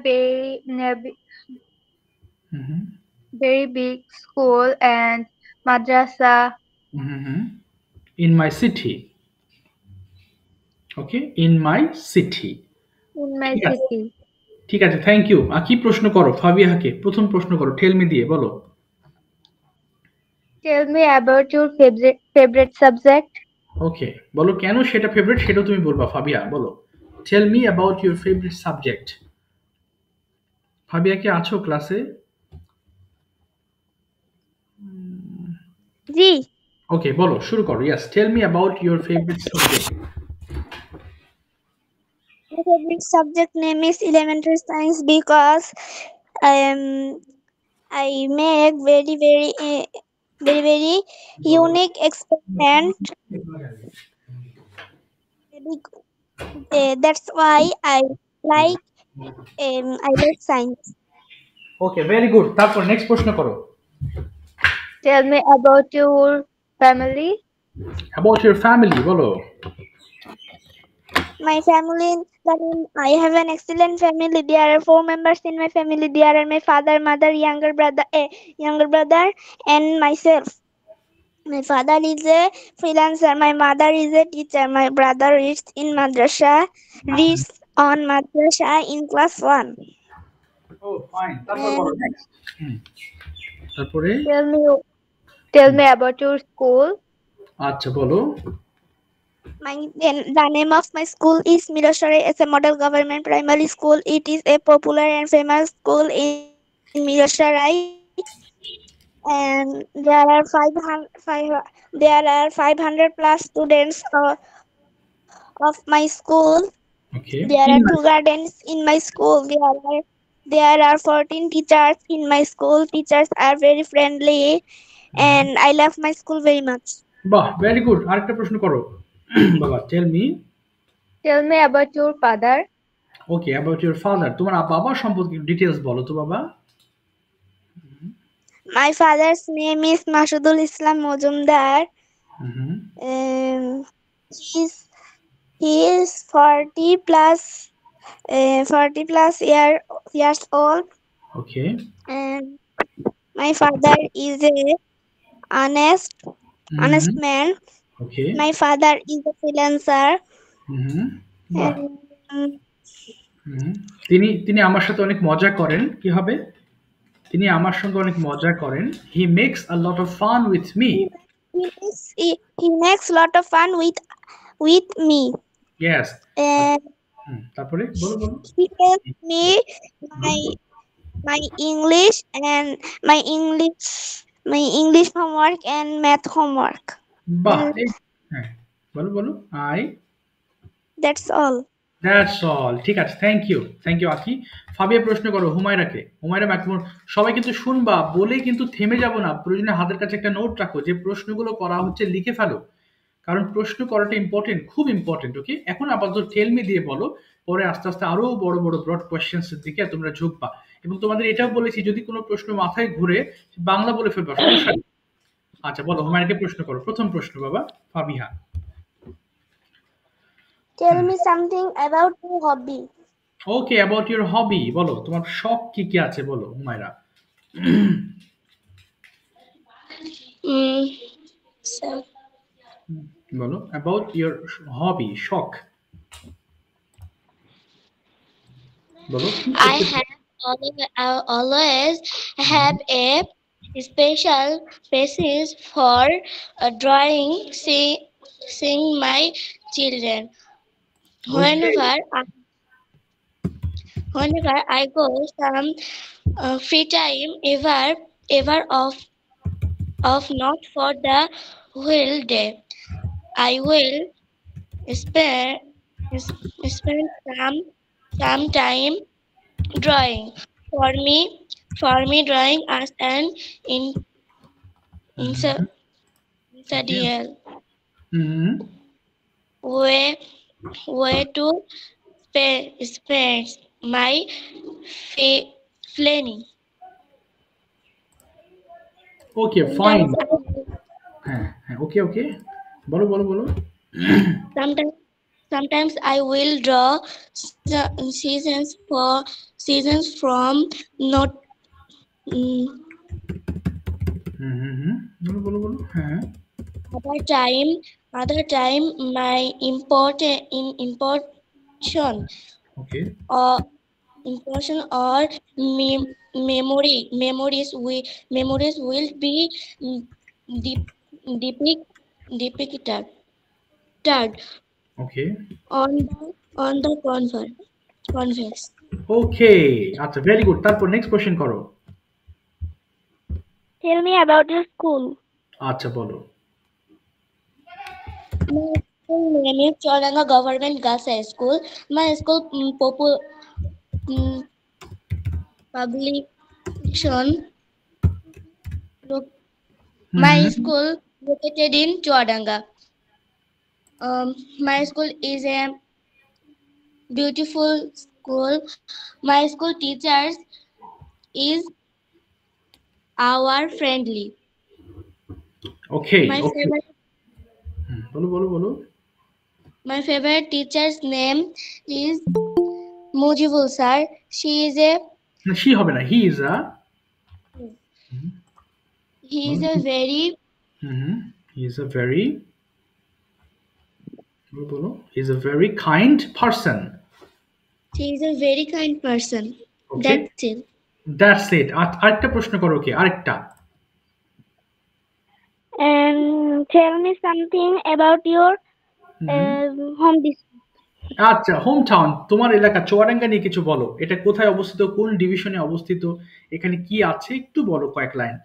very big school and madrasa in my city. Okay, in my city. in my ঠিক আছে, city. ঠিক আছে, থ্যাংক ইউ। কি প্রশ্ন করো ফাবিয়াকে, প্রথম প্রশ্ন করো টেল মি দিয়ে বলো। Tell me about your favorite subject. ওকে, বলো কেন সেটা ফেভারিট সেটাও তুমি বলবা ফাবিয়া, বলো tell me about your favourite subject. Fabia কি আছো ক্লাসে? জি। ওকে বলো, শুরু করো। Yes, tell me about your favourite subject. My favorite subject name is elementary science because um, I make very unique experiment. That's why like I like science. Okay very good, তারপর next প্রশ্ন করো। Tell me about your family. About your family বলো। My family, I have an excellent family. There are 4 members in my family. There are my father, mother, younger brother, and myself. My father is a freelancer. My mother is a teacher. My brother reads in reads on madrasa in class 1. ও fine, তারপর And বলো next. তারপরে Tell me tell me about your school. আচ্ছা বলো। the name of my school is Mirashore. It's a model government primary school. It is a popular and famous school in Mirashore. And there are 500 plus students of my school. Okay, There are 2 gardens in my school. There are 14 teachers in my school. Teachers are very friendly and I love my school very much. বাহ very good, আরেকটা প্রশ্ন করো বাবা। Tell me, Tell me about your father. Okay about your father, তোমার বাবা সম্পর্কে details বলো তো বাবা। My father's name is Masudul Islam Mojumdar. He's he is 40 plus 40 plus years old. Okay, And my father is a honest man. Okay, My father is a freelancer. বাহ। And তিনি তিনি আমার সাথে অনেক মজা করেন, কি হবে? তিনি আমার সঙ্গে অনেক মজা করেন। He makes a lot of fun with me. he makes lot of fun with me. Yes, And তারপরে বলো বলো। he helps me my my English and my English homework and math homework. বাহ, And হ্যাঁ বলো বলো। I, that's all. That's all, ঠিক আছে, thank you thank you. আকি ফাবিয়া প্রশ্ন করো হুমায়রাকে। হুমায়রা ম্যাক্সিমাম সবাই কিন্তু শুনবা, বলে কিন্তু থেমে যাব না। প্রয়োজনে হাতের কাছে একটা নোট রাখো, যে প্রশ্নগুলো করা হচ্ছে লিখে ফেলো, কারণ প্রশ্ন করাটা ইম্পর্টেন্ট, খুব ইম্পর্টেন্ট। ওকে, এখন আপাতত টেল মি দিয়ে বলো, পরে আস্তে আস্তে আরো বড় বড় ব্রড কোয়েশ্চেন্স এর দিকে তোমরা ঝুঁকবা। এবং তোমাদের এটাও বলেছি, যদি কোনো প্রশ্ন মাথায় ঘুরে বাংলা বলে ফেলবা, সমস্যা নেই। আচ্ছা বলো, হুমায়রাকে প্রশ্ন করো। প্রথম প্রশ্ন বাবা Fabiha. Tell me something about your hobby. Okay, about your hobby, বলো তোমার শখ কি কি আছে বলো হুমায়রা। So বলো অ্যাবাউট ইউর হবি, শখ বলো কি I করতে have always have a special basis for drawing, seeing my children. Okay Whenever I go some free time, ever of not for the whole day, I will spend spend some time drawing. For me, drawing as an in insidial hmm way to spend my planning. Okay fine. Sometimes, হ্যাঁ হ্যাঁ ওকে ওকে বলো বলো বলো। sometimes, sometimes I will draw seasons from not. mm, বলো বলো বলো হ্যাঁ। other time my importation okay or impression or memories will be mm, dep- depicted okay on the converse. ওকে আচ্ছা ভেরি গুড, তারপর নেক্সট কোশ্চেন করো। Tell me about your school. আচ্ছা বলো। My school name is Chodanga Government Girls High School. My school publication. My school located in Chodanga. My school is a beautiful school. My school teachers is our friendly. Okay My okay favorite বলো বলো বলো। my favorite teacher's name is Mujibul sir. She is a না she হবে না, he is a he is a very he is a very বলো বলো he is a very kind person. she is a very kind person. Okay That's it. That's it. আরেকটা প্রশ্ন করো, ওকে আরেকটা। And tell me something about your home district. আচ্ছা home town, তোমার এলাকা চুয়াডাঙ্গা নিয়ে কিছু বলো। এটা কোথায় অবস্থিত, কোন ডিভিশনে অবস্থিত, এখানে কি আছে একটু বলো কয়েক line.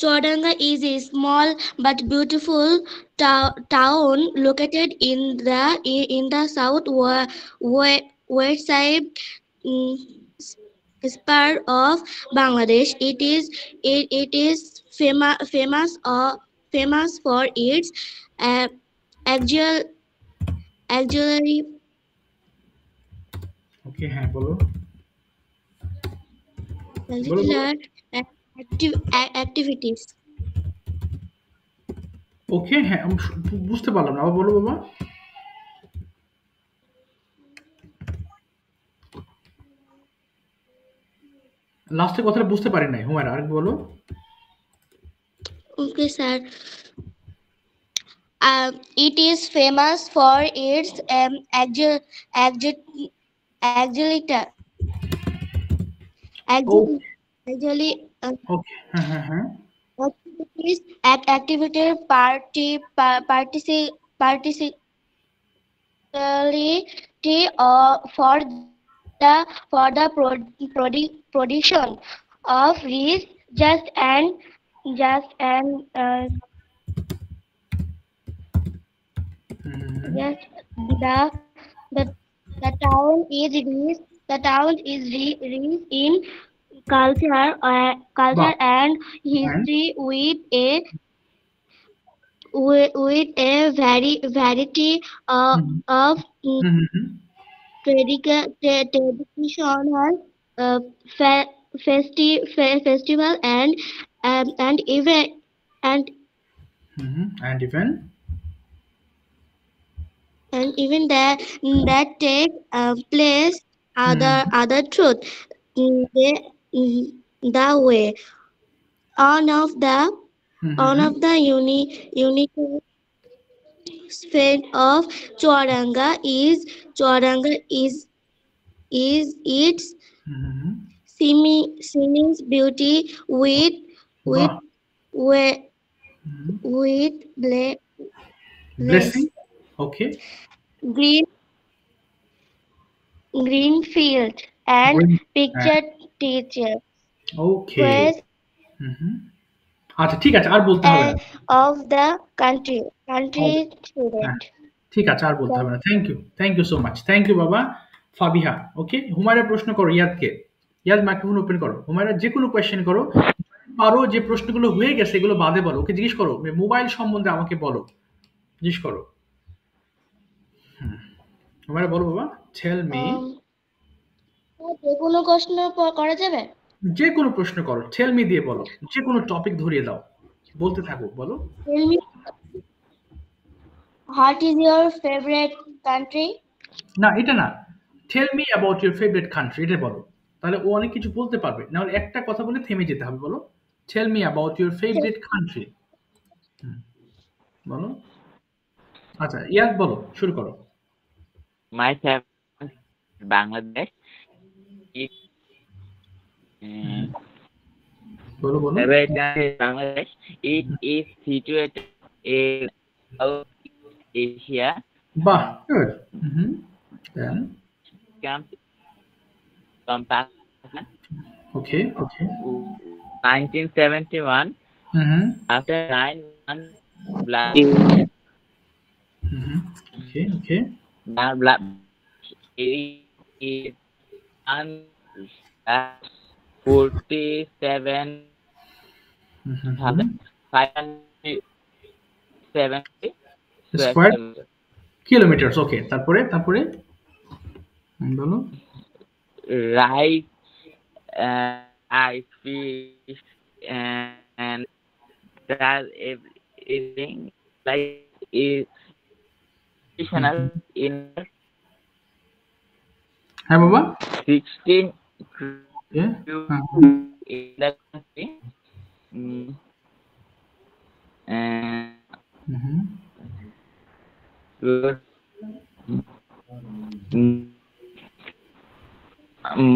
Chodanga is a small but beautiful town located in the south west side mm, part of Bangladesh. It is famous for its uh, auxil- auxiliary ওকে হ্যাঁ বলো বলো বলো। activities. ওকে হ্যাঁ আমি বুঝতে পারলাম না, আবার বলো বাবা। লাস্টের কথাটা বুঝতে পারি নাই হুমায়রা, আরেকটু বলো। Okay, sir. It is famous for its agility. Actually, ওকে হ্যাঁ হ্যাঁ হ্যাঁ activities, activity, particularity for the production of these just and just the the town is rich in culture and history with a variety of traditional festival and event and and even and even that take place other truth. They, the way one of the unique spread of Chuaranga is its seeming beauty with বাহ, with with blessing, okay, green green field and হ্যাঁ, picture teacher ওকে, west আচ্ছা ঠিক আছে, আর বলতে হবে না। of the country Okay, হ্যাঁ, student. ঠিক আছে, আর বলতে হবে না। Thank you so much, thank you বাবা ফাবিহা। ওকে, হুমায়রা প্রশ্ন করো ইয়াদকে। ইয়াদ মাইক্রোফোন ওপেন করো। হুমায়রা যে কোনো কোয়েশ্চেন করো, পারো যে প্রশ্নগুলো হয়ে গেছে এগুলো বাদে বলো, ওকে জিজ্ঞেস করো মোবাইল সম্বন্ধে আমাকে বলো, জিজ্ঞেস করো। হুমায়রা বলো বাবা, টেল মি। যে কোনো প্রশ্ন করা যাবে? যে কোনো প্রশ্ন করো, টেল মি দিয়ে বলো, যে কোনো টপিক ধরিয়ে দাও, বলতে থাকো, বলো। Tell me, what is your favorite country? না এটা না, tell me about your favourite country, এটা বলো, তাহলে ও অনেক কিছু বলতে পারবে। না হলে একটা কথা বলে থেমে যেতে হবে, বলো tell me about your favourite country, বলো। আচ্ছা ইয়াদ বলো, শুরু করো। My favorite Bangladesh is বলো বলো। favorite country is Bangladesh. It is situated in South Asia. বাহ, good. Then Comes from Pakistan. Okay okay. 1971. After 9 months, blood okay okay. is 47,570 square kilometre, okay. তারপরে তারপরে বলো। rice, ice, fish, and that everything like is traditional in হ্যাঁ বাবা, 16 ওকে, in the country.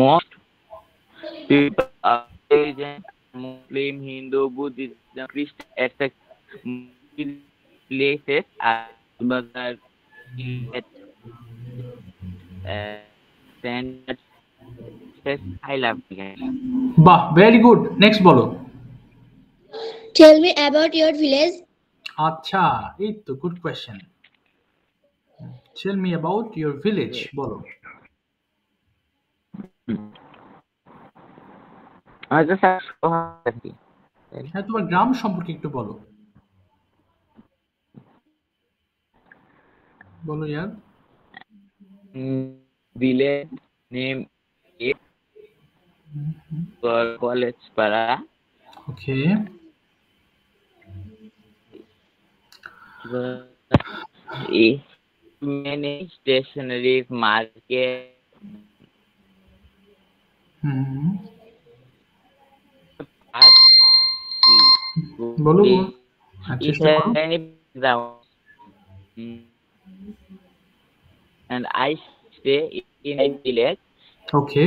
Most people are Asian, Muslim, Hindu, Buddhist, Christian, etc. Places are but standard. I love it. বাহ, very good. Next বলো। Tell me about your village. আচ্ছা, এই তো good question. Tell me about your village, বলো। হ্যাঁ, তোমার গ্রাম সম্পর্কে একটু বলো, বলো ইয়ার। Village name is College Para. Okay, Many stationery market. বলো, It চেষ্টা has করো। many ground. And I stay in a village. Okay,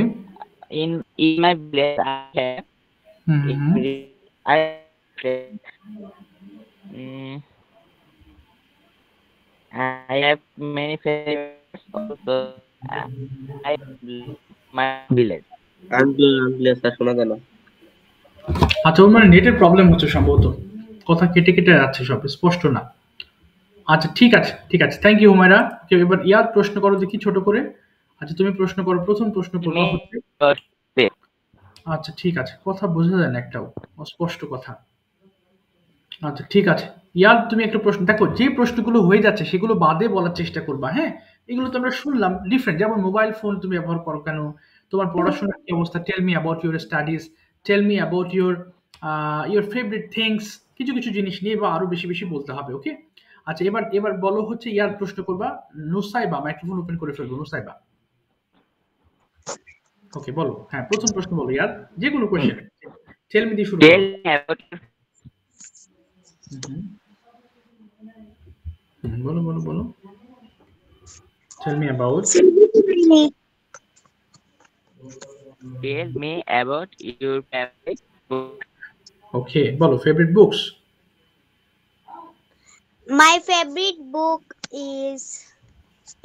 In my village, I have I have many favorites also. I my village. আচ্ছা, ওর মানে নেটের problem হচ্ছে সম্ভবত, কথা কেটে কেটে যাচ্ছে, সব স্পষ্ট না। আচ্ছা ঠিক আছে ঠিক আছে, থ্যাংক ইউ হুমায়রা। এবার ইয়ার প্রশ্ন করো দেখি ছোট করে। আচ্ছা তুমি প্রশ্ন করো, প্রথম প্রশ্ন করবো হচ্ছে। আচ্ছা ঠিক আছে, কথা বোঝা যায় না একটাও, অস্পষ্ট কথা। আচ্ছা ঠিক আছে ইয়ার, তুমি একটা প্রশ্ন দেখো, যে প্রশ্নগুলো হয়ে যাচ্ছে সেগুলো বাদে বলার চেষ্টা করবা। হ্যাঁ, এগুলো তো আমরা শুনলাম ডিফারেন্ট, যেমন মোবাইল ফোন তুমি ব্যবহার করো কেন, তোমার পড়াশোনার কি অবস্থা, tell me about your studies, tell me about your favourite things, কিছু কিছু জিনিস নিয়ে বা আরো বেশি বেশি বলতে হবে। ওকে, আচ্ছা, এবার বলো হচ্ছে ইয়ার প্রশ্ন করবা। নুসাইবা, মাইক্রোফোন ওপেন করে ফেলবো। নুসাইবা, ওকে বলো। হ্যাঁ, প্রথম প্রশ্ন বলো ইয়ার, যে কোনো কোশ্চেন। টেল মি দিয়ে শুরু করো। Tell me about বলো। Tell me about. your favorite book. ওকে, বলো favourite books. My favorite book is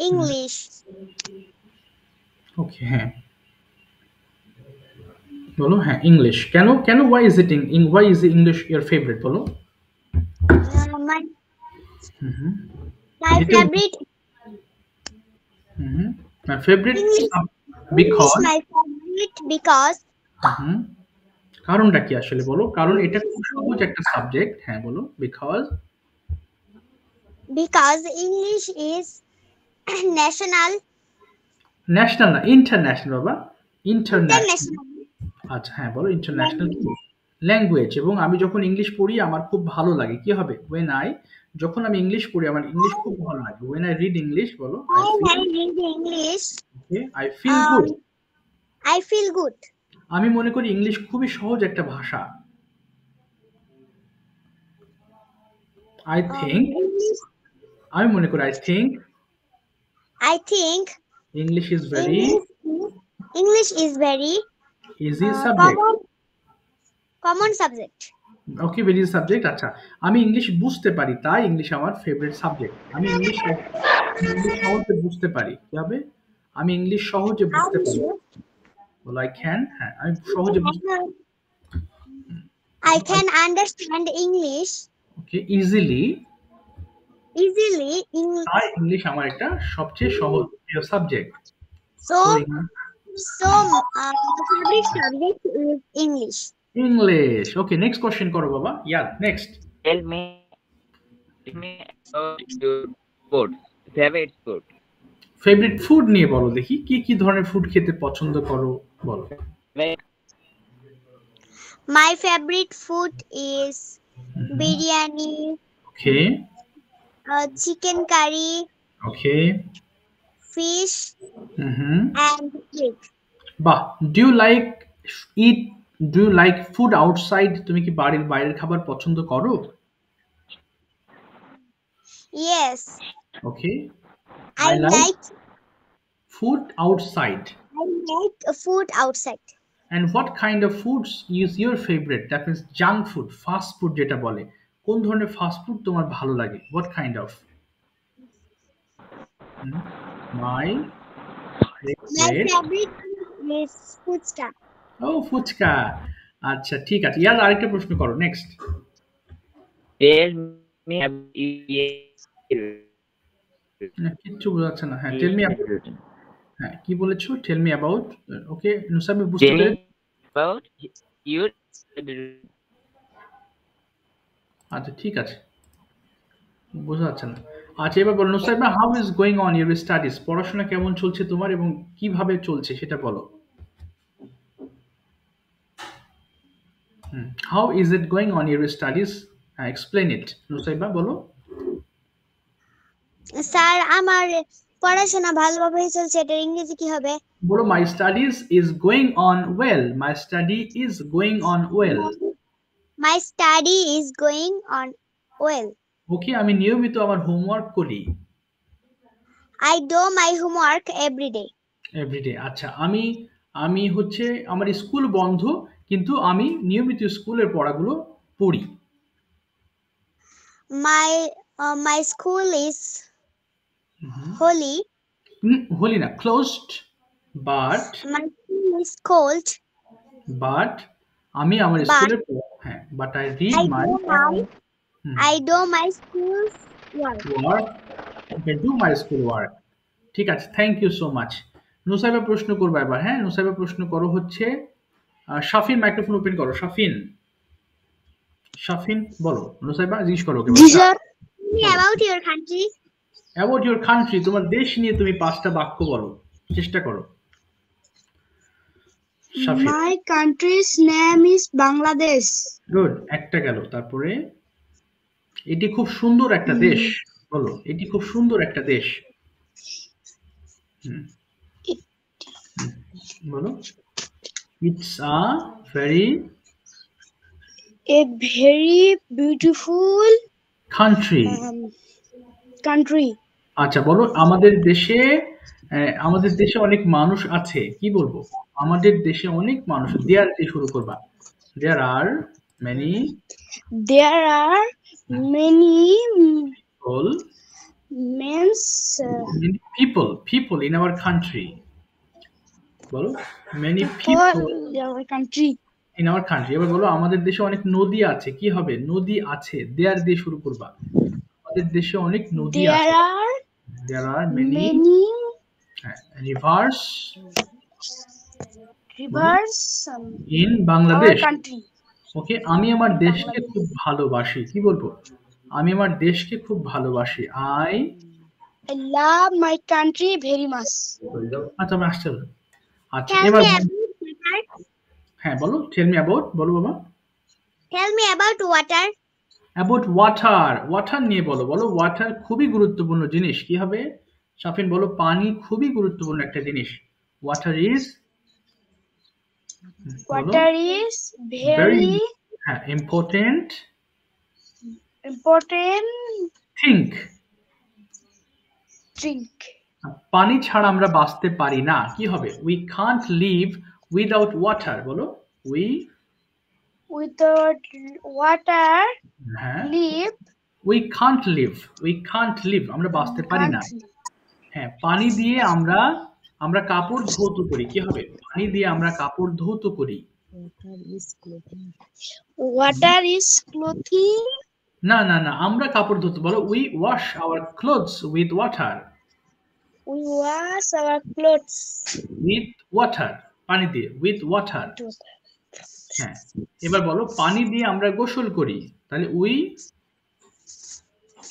English. ওকে, হ্যাঁ বলো। হ্যাঁ, ইংলিশ। কেন why is it English your favorite? বলো। My যেটা- favorite my favorite English because my favorite because কারণটা কি আসলে বলো? কারণ এটা খুব সহজ একটা সাবজেক্ট। হ্যাঁ বলো। because English is national national না, ইন্টারন্যাশনাল বাবা। ইন্টারন্যাশনাল। international আচ্ছা, হ্যাঁ বলো। International language. এবং আমি যখন ইংলিশ পড়ি আমার খুব ভালো লাগে। কি হবে? যখন আমি ইংলিশ পড়ি আমার ইংলিশ খুব ভালো লাগে। when I read English, বলো। when I read English I feel good. I feel good. আমি মনে করি ইংলিশ খুবই সহজ একটা ভাষা। I think English is very easy subject. common subject. Okay, very subject. আচ্ছা, আমি ইংলিশ বুঝতে পারি, তাই ইংলিশ আমার ফেভারিট সাবজেক্ট। আমি ইংলিশ সহজে বুঝতে পারি। কি হবে? আমি ইংলিশ সহজে বুঝতে পারি। বলো I can। হ্যাঁ, আমি সহজে বুঝতে I can understand English okay easily। English. তাই ইংলিশ আমার একটা সবচেয়ে সহজ প্রিয় subject. So favorite subject is English. English. Okay, next question করো বাবা। Next. Tell me about your favorite food. Favourite food নিয়ে বলো দেখি, কি ধরনের ফুড খেতে পছন্দ করো বলো। My favorite food is biryani, ওকে, chicken curry, ওকে, fish, and egg. বাহ। Do you like food outside? তুমি কি বাড়ির বাইরের খাবার পছন্দ করো? Yes, okay, I like food outside. food outside. And what kind of foods is your favorite? That means junk food, fast food যেটা বলে। কোন ধরনের ফাস্ট ফুড তোমার ভালো লাগে? What kind of? My favorite is fuchka. Fuchka. আচ্ছা, ঠিক আছে। আরেকটা প্রশ্ন করো। নেক্সট। Tell me কিচ্ছু বোঝা যাচ্ছে না। হ্যাঁ, টেল মি। হ্যাঁ, কি বলেছো? Tell me about. Okay, Nusaiba বুঝতে পেরেছি। about your আচ্ছা, ঠিক আছে, বোঝা যাচ্ছে না। আচ্ছা, এবার বলো Nusaiba, how is going on your studies? পড়াশোনা কেমন চলছে তোমার এবং কিভাবে চলছে সেটা বলো। How is it going on your studies? Explain it. Nusaiba বলো। স্যার, আমার পড়াশোনা ভালোভাবে চলছে। এটার ইংরেজি কি হবে? বলো my studies is going on well. My study is going on well. My study is going on well. ওকে, আমি নিয়মিত আমার হোমওয়ার্ক করি। I do my homework every day. Everyday. আচ্ছা, আমি হচ্ছে আমার স্কুল বন্ধ, কিন্তু আমি নিয়মিত স্কুলের পড়াগুলো পড়ি। My school is holy. Holi না, closed. But My school is cold. But আমি আমার স্কুলের হ্যাঁ, but I read my I do my school work. Do my school work. ঠিক আছে, thank you so much. Nusaiba প্রশ্ন করবো এবার। হ্যাঁ, নুসাইবা প্রশ্ন করো হচ্ছে শাফিন, মাইক্রোফোন ওপেন করো। শাফিন বলো। নুসাইবা জিজ্ঞেস করো। Tell me about your country. About your country, তোমার দেশ নিয়ে তুমি 5টা বাক্য বলো, চেষ্টা করো। Shafin. My country's name is Bangladesh. Good, একটা গেল। তারপরে এটি খুব সুন্দর একটা দেশ। বলো, এটি খুব সুন্দর একটা দেশ। বলো, it's very a very beautiful country. country. আচ্ছা বলো, আমাদের দেশে অনেক মানুষ আছে, কি বলবো? আমাদের দেশে অনেক মানুষ, দেয়ার দিয়ে শুরু করবা। There are many There are many people, people in our country. বলো, many people in our country. in our country. এবার বলো, আমাদের দেশে অনেক নদী আছে, কি হবে? নদী আছে, দেয়ার দিয়ে শুরু করবা। আমাদের দেশে অনেক নদী আছে। There are many rivers in Bangladesh. ওকে, আমি আমার দেশকে খুব ভালোবাসি, কি বলবো? আমি আমার দেশকে খুব ভালোবাসি। I love my country very much. আচ্ছা আমি আসতে হবে। আচ্ছা এবার হ্যাঁ বলো, tell me about, বলো বাবা। Tell me about water. About water, water নিয়ে বলো। বলো, water খুবই গুরুত্বপূর্ণ জিনিস, কি হবে? শাফিন বলো, পানি খুবই গুরুত্বপূর্ণ একটা জিনিস। Water is very important drink. পানি ছাড়া আমরা বাঁচতে পারি না, কি হবে? We can't live without water. বলো, without water live. We can't live, আমরা বাঁচতে পারি না। হ্যাঁ, পানি দিয়ে আমরা কাপড় ধৌত করি, কি হবে? পানি দিয়ে আমরা কাপড় ধৌত করি। Water is clothing. না না না, আমরা কাপড় ধৌত, বলো we wash our clothes with water. We wash our clothes with water, পানি দিয়ে, with water. হ্যাঁ, এবার বলো, পানি দিয়ে আমরা গোসল করি, তাহলে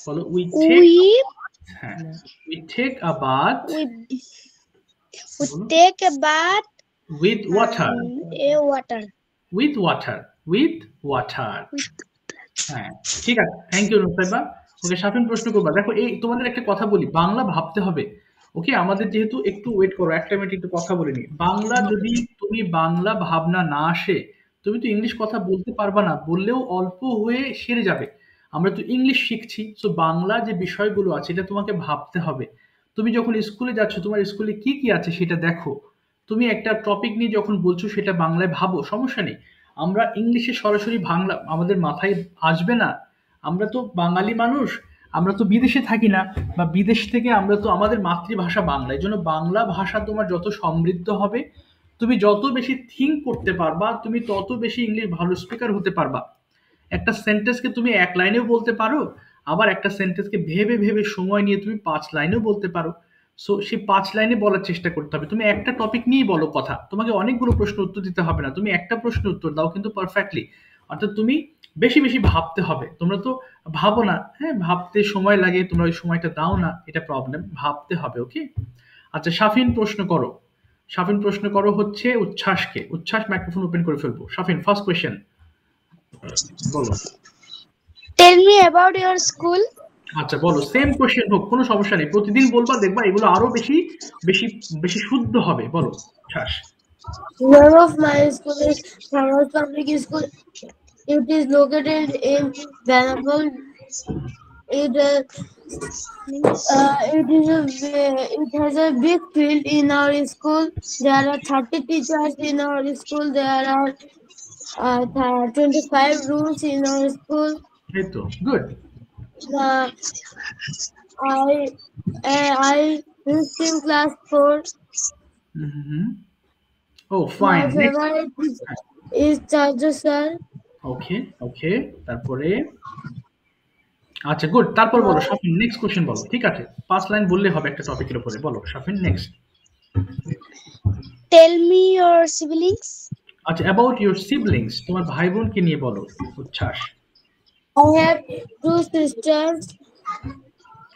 বলো we take a bath with water. হ্যাঁ, ঠিক আছে, থ্যাংক ইউ নুসাইবা। ওকে, শাফিন প্রশ্ন করবা। দেখো, এই তোমাদের একটা কথা বলি, বাংলা ভাবতে হবে। ওকে, আমাদের যেহেতু একটু ওয়েট করো, একটা মিনিট একটু কথা বলে নি। বাংলা যদি তুমি বাংলা ভাবনা না আসে, তুমি তো ইংলিশ কথা বলতে পারবা না, বললেও অল্প হয়ে সেরে যাবে। আমরা তো ইংলিশ শিখছি, সো বাংলা যে বিষয়গুলো আছে এটা তোমাকে ভাবতে হবে। তুমি যখন স্কুলে যাচ্ছ, তোমার স্কুলে কি কি আছে সেটা দেখো। তুমি একটা টপিক নিয়ে যখন বলছো সেটা বাংলায় ভাবো, সমস্যা নেই। আমরা ইংলিশে সরাসরি বাংলা আমাদের মাথায় আসবে না। আমরা তো বাঙালি মানুষ, আমরা তো বিদেশে থাকি না, বা বিদেশ থেকে আমরা তো, আমাদের মাতৃভাষা বাংলা, এই জন্য বাংলা ভাষা তোমার যত সমৃদ্ধ হবে, তুমি যত বেশি থিঙ্ক করতে পারবা, তুমি তত বেশি ইংলিশ ভালো স্পিকার হতে পারবা। একটা সেন্টেন্সকে তুমি এক লাইনেও বলতে পারো, আবার একটা সেন্টেন্সকে ভেবে ভেবে সময় নিয়ে তুমি 5 লাইনেও বলতে পারো। সো সেই 5 লাইনে বলার চেষ্টা করতে হবে। তুমি একটা টপিক নিয়েই বলো কথা, তোমাকে অনেকগুলো প্রশ্ন উত্তর দিতে হবে না, তুমি একটা প্রশ্ন উত্তর দাও কিন্তু পারফেক্টলি। অর্থাৎ তুমি বেশি বেশি ভাবতে হবে। তোমরা তো ভাবো না, হ্যাঁ, ভাবতে সময় লাগে, তোমরা ওই সময়টা দাও না, এটা প্রবলেম। ভাবতে হবে, ওকে? আচ্ছা, শাফিন প্রশ্ন করো হচ্ছে উচ্ছ্বাসকে। উচ্ছ্বাস, মাইক্রোফোন ওপেন করে ফেলবো। শাফিন, ফার্স্ট কোয়েশ্চেন বলো। Tell me about your school. আচ্ছা বলো, সেম কোয়েশ্চেন হোক, কোনো সমস্যা নেই, প্রতিদিন বলবা, দেখবা এগুলো আরো বেশি বেশি বেশি শুদ্ধ হবে। বলো, উচ্ছ্বাস। None of my school is Thanos Public School. It is located in Banapal. It has a big field in our school. There are 30 teachers in our school. There are 25 rooms in our school. Good. I finished in class 4. Oh, fine. My favorite is Charju sir. Okay. তারপরে আচ্ছা, good. তারপর বলো Shafin, next question বলো। ঠিক আছে, 5 line বললে হবে একটা টপিকের উপরে। বলো Shafin, next. Tell me your siblings. আচ্ছা, about your siblings, তোমার ভাই বোনকে নিয়ে বলো, উচ্ছ্বাস। I have 2 sisters.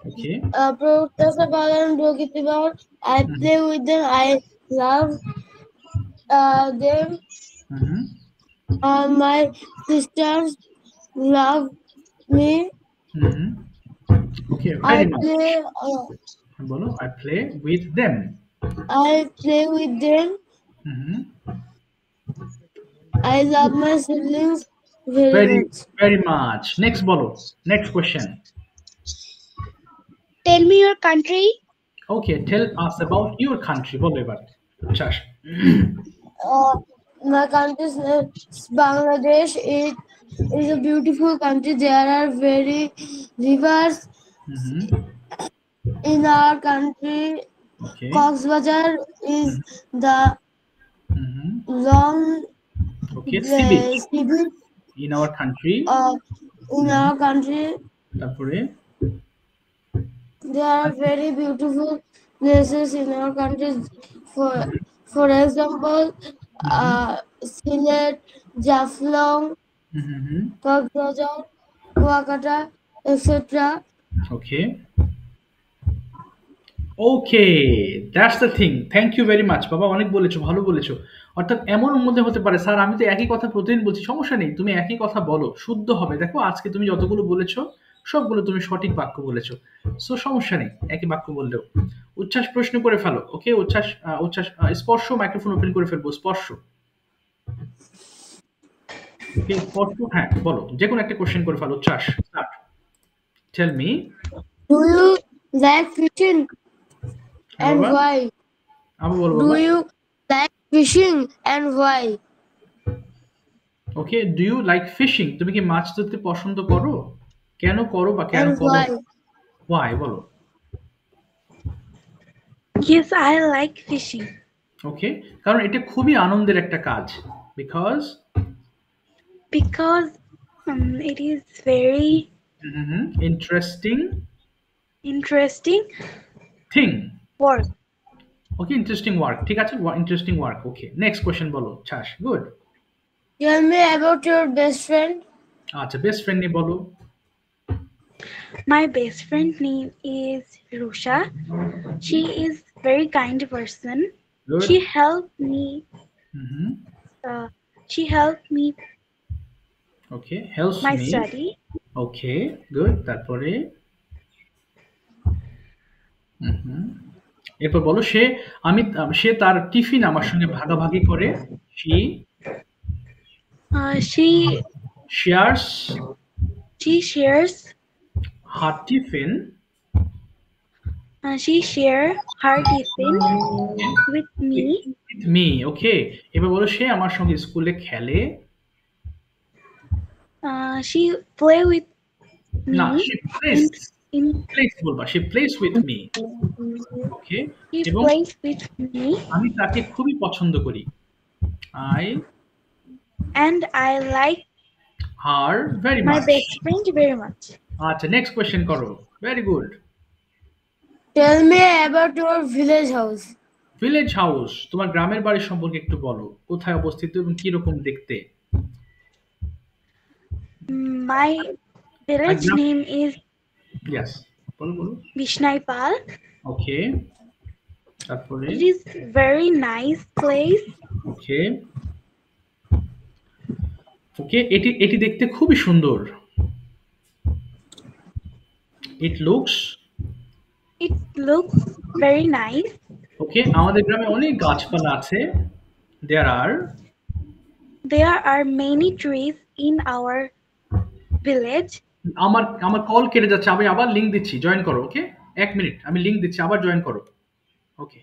Okay. Proktasabal and Brokitibar. I play with them. I love them. My sisters love me. Okay, I very much. play. বলো, I play with them. I play with them. Mhm. I love my siblings very much. Very much. Next বলো, next question. Tell me your country. Okay, tell us about your country. বলো এবার উচ্ছ্বাস। My country's name is Bangladesh. It is a beautiful country. There are very rivers Mhm. in our country. Okay. Coxbazar is the Mhm. long Okay, sea beach sea beach in our country. in our country. তারপরে There are very beautiful places in our country. For example, Sylhet, Jaflong, Mhm. Coxbazar, Kuakata, etc. Okay. Okay, that's the thing. Thank you very much বাবা, অনেক বলেছো, ভালো বলেছো। অর্থাৎ এমন মধ্যে হতে পারে স্যার আমি তো একই কথা প্রতিদিন বলছি, সমস্যা নেই, তুমি একই কথা বলো, শুদ্ধ হবে। দেখো আজকে তুমি যতগুলো বলেছো সবগুলো তুমি সঠিক বাক্য বলেছো, সো সমস্যা নেই একই বাক্য বললেও। উচ্ছ্বাস প্রশ্ন করে ফেলো। ওকে উচ্ছ্বাস, উচ্ছ্বাস স্পর্শ মাইক্রোফোন ওপেন করে ফেলবো। স্পর্শ, ওকে স্পর্শ, হ্যাঁ বলো, যে কোনো একটা কোশ্চেন করে ফেলো। উচ্ছ্বাস start. Tell me. Do you like fishing and বাবা why? আবার বলো Do বাবা। you like fishing and why? Okay, do you like fishing, তুমি কি মাছ ধরতে পছন্দ করো? কেন করো বা কেন And করো? why? ওয়াই বলো। Yes, I like fishing. ওকে, কারণ এটা খুবই আনন্দের একটা কাজ। Because Because it is very interesting interesting thing. work. Okay, interesting work, ঠিক আছে, ইন্টারেস্টিং ওয়ার্ক। ওকে, নেক্সট কোশ্চেন বলো। ছাস, good. Tell me about your best friend. আচ্ছা, বেস্ট ফ্রেন্ড নিয়ে বলো। My best friend name is Rusha. She is very kind person. Good. She helped me. She helped me okay, helps my me. study. Okay, good. তারপরে এরপর বলো, সে তার tiffin আমার সঙ্গে ভাগাভাগি করে। She shares shares. Her tiffin She share her tiffin with me. Me. Okay, এবার বলো, সে আমার সঙ্গে স্কুলে খেলে। She play with me. না, she plays in বলবা, she plays with me। Okay, She এবং plays with me. আমি তাকে খুবই পছন্দ করি। I like her very my much. best friend very much. আচ্ছা, নেক্সট কোশ্চেন করো। Very good. Tell me about your village house. Village house, তোমার গ্রামের বাড়ি সম্পর্কে একটু বলো, কোথায় অবস্থিত এবং কি রকম দেখতে? My village Agna- name is yes, বলো বলো। Bishnaipal. ওকে, তারপরে It is very nice place. ওকে, ওকে, এটি দেখতে খুবই সুন্দর। It looks It looks very nice. ওকে, আমাদের গ্রামে অনেক গাছপালা আছে। There are many trees in our village. আমার কল কেটে যাচ্ছে, আমি আবার লিংক দিচ্ছি, জয়েন করো। ওকে, 1 মিনিট, আমি লিংক দিচ্ছি, আবার জয়েন করো। ওকে।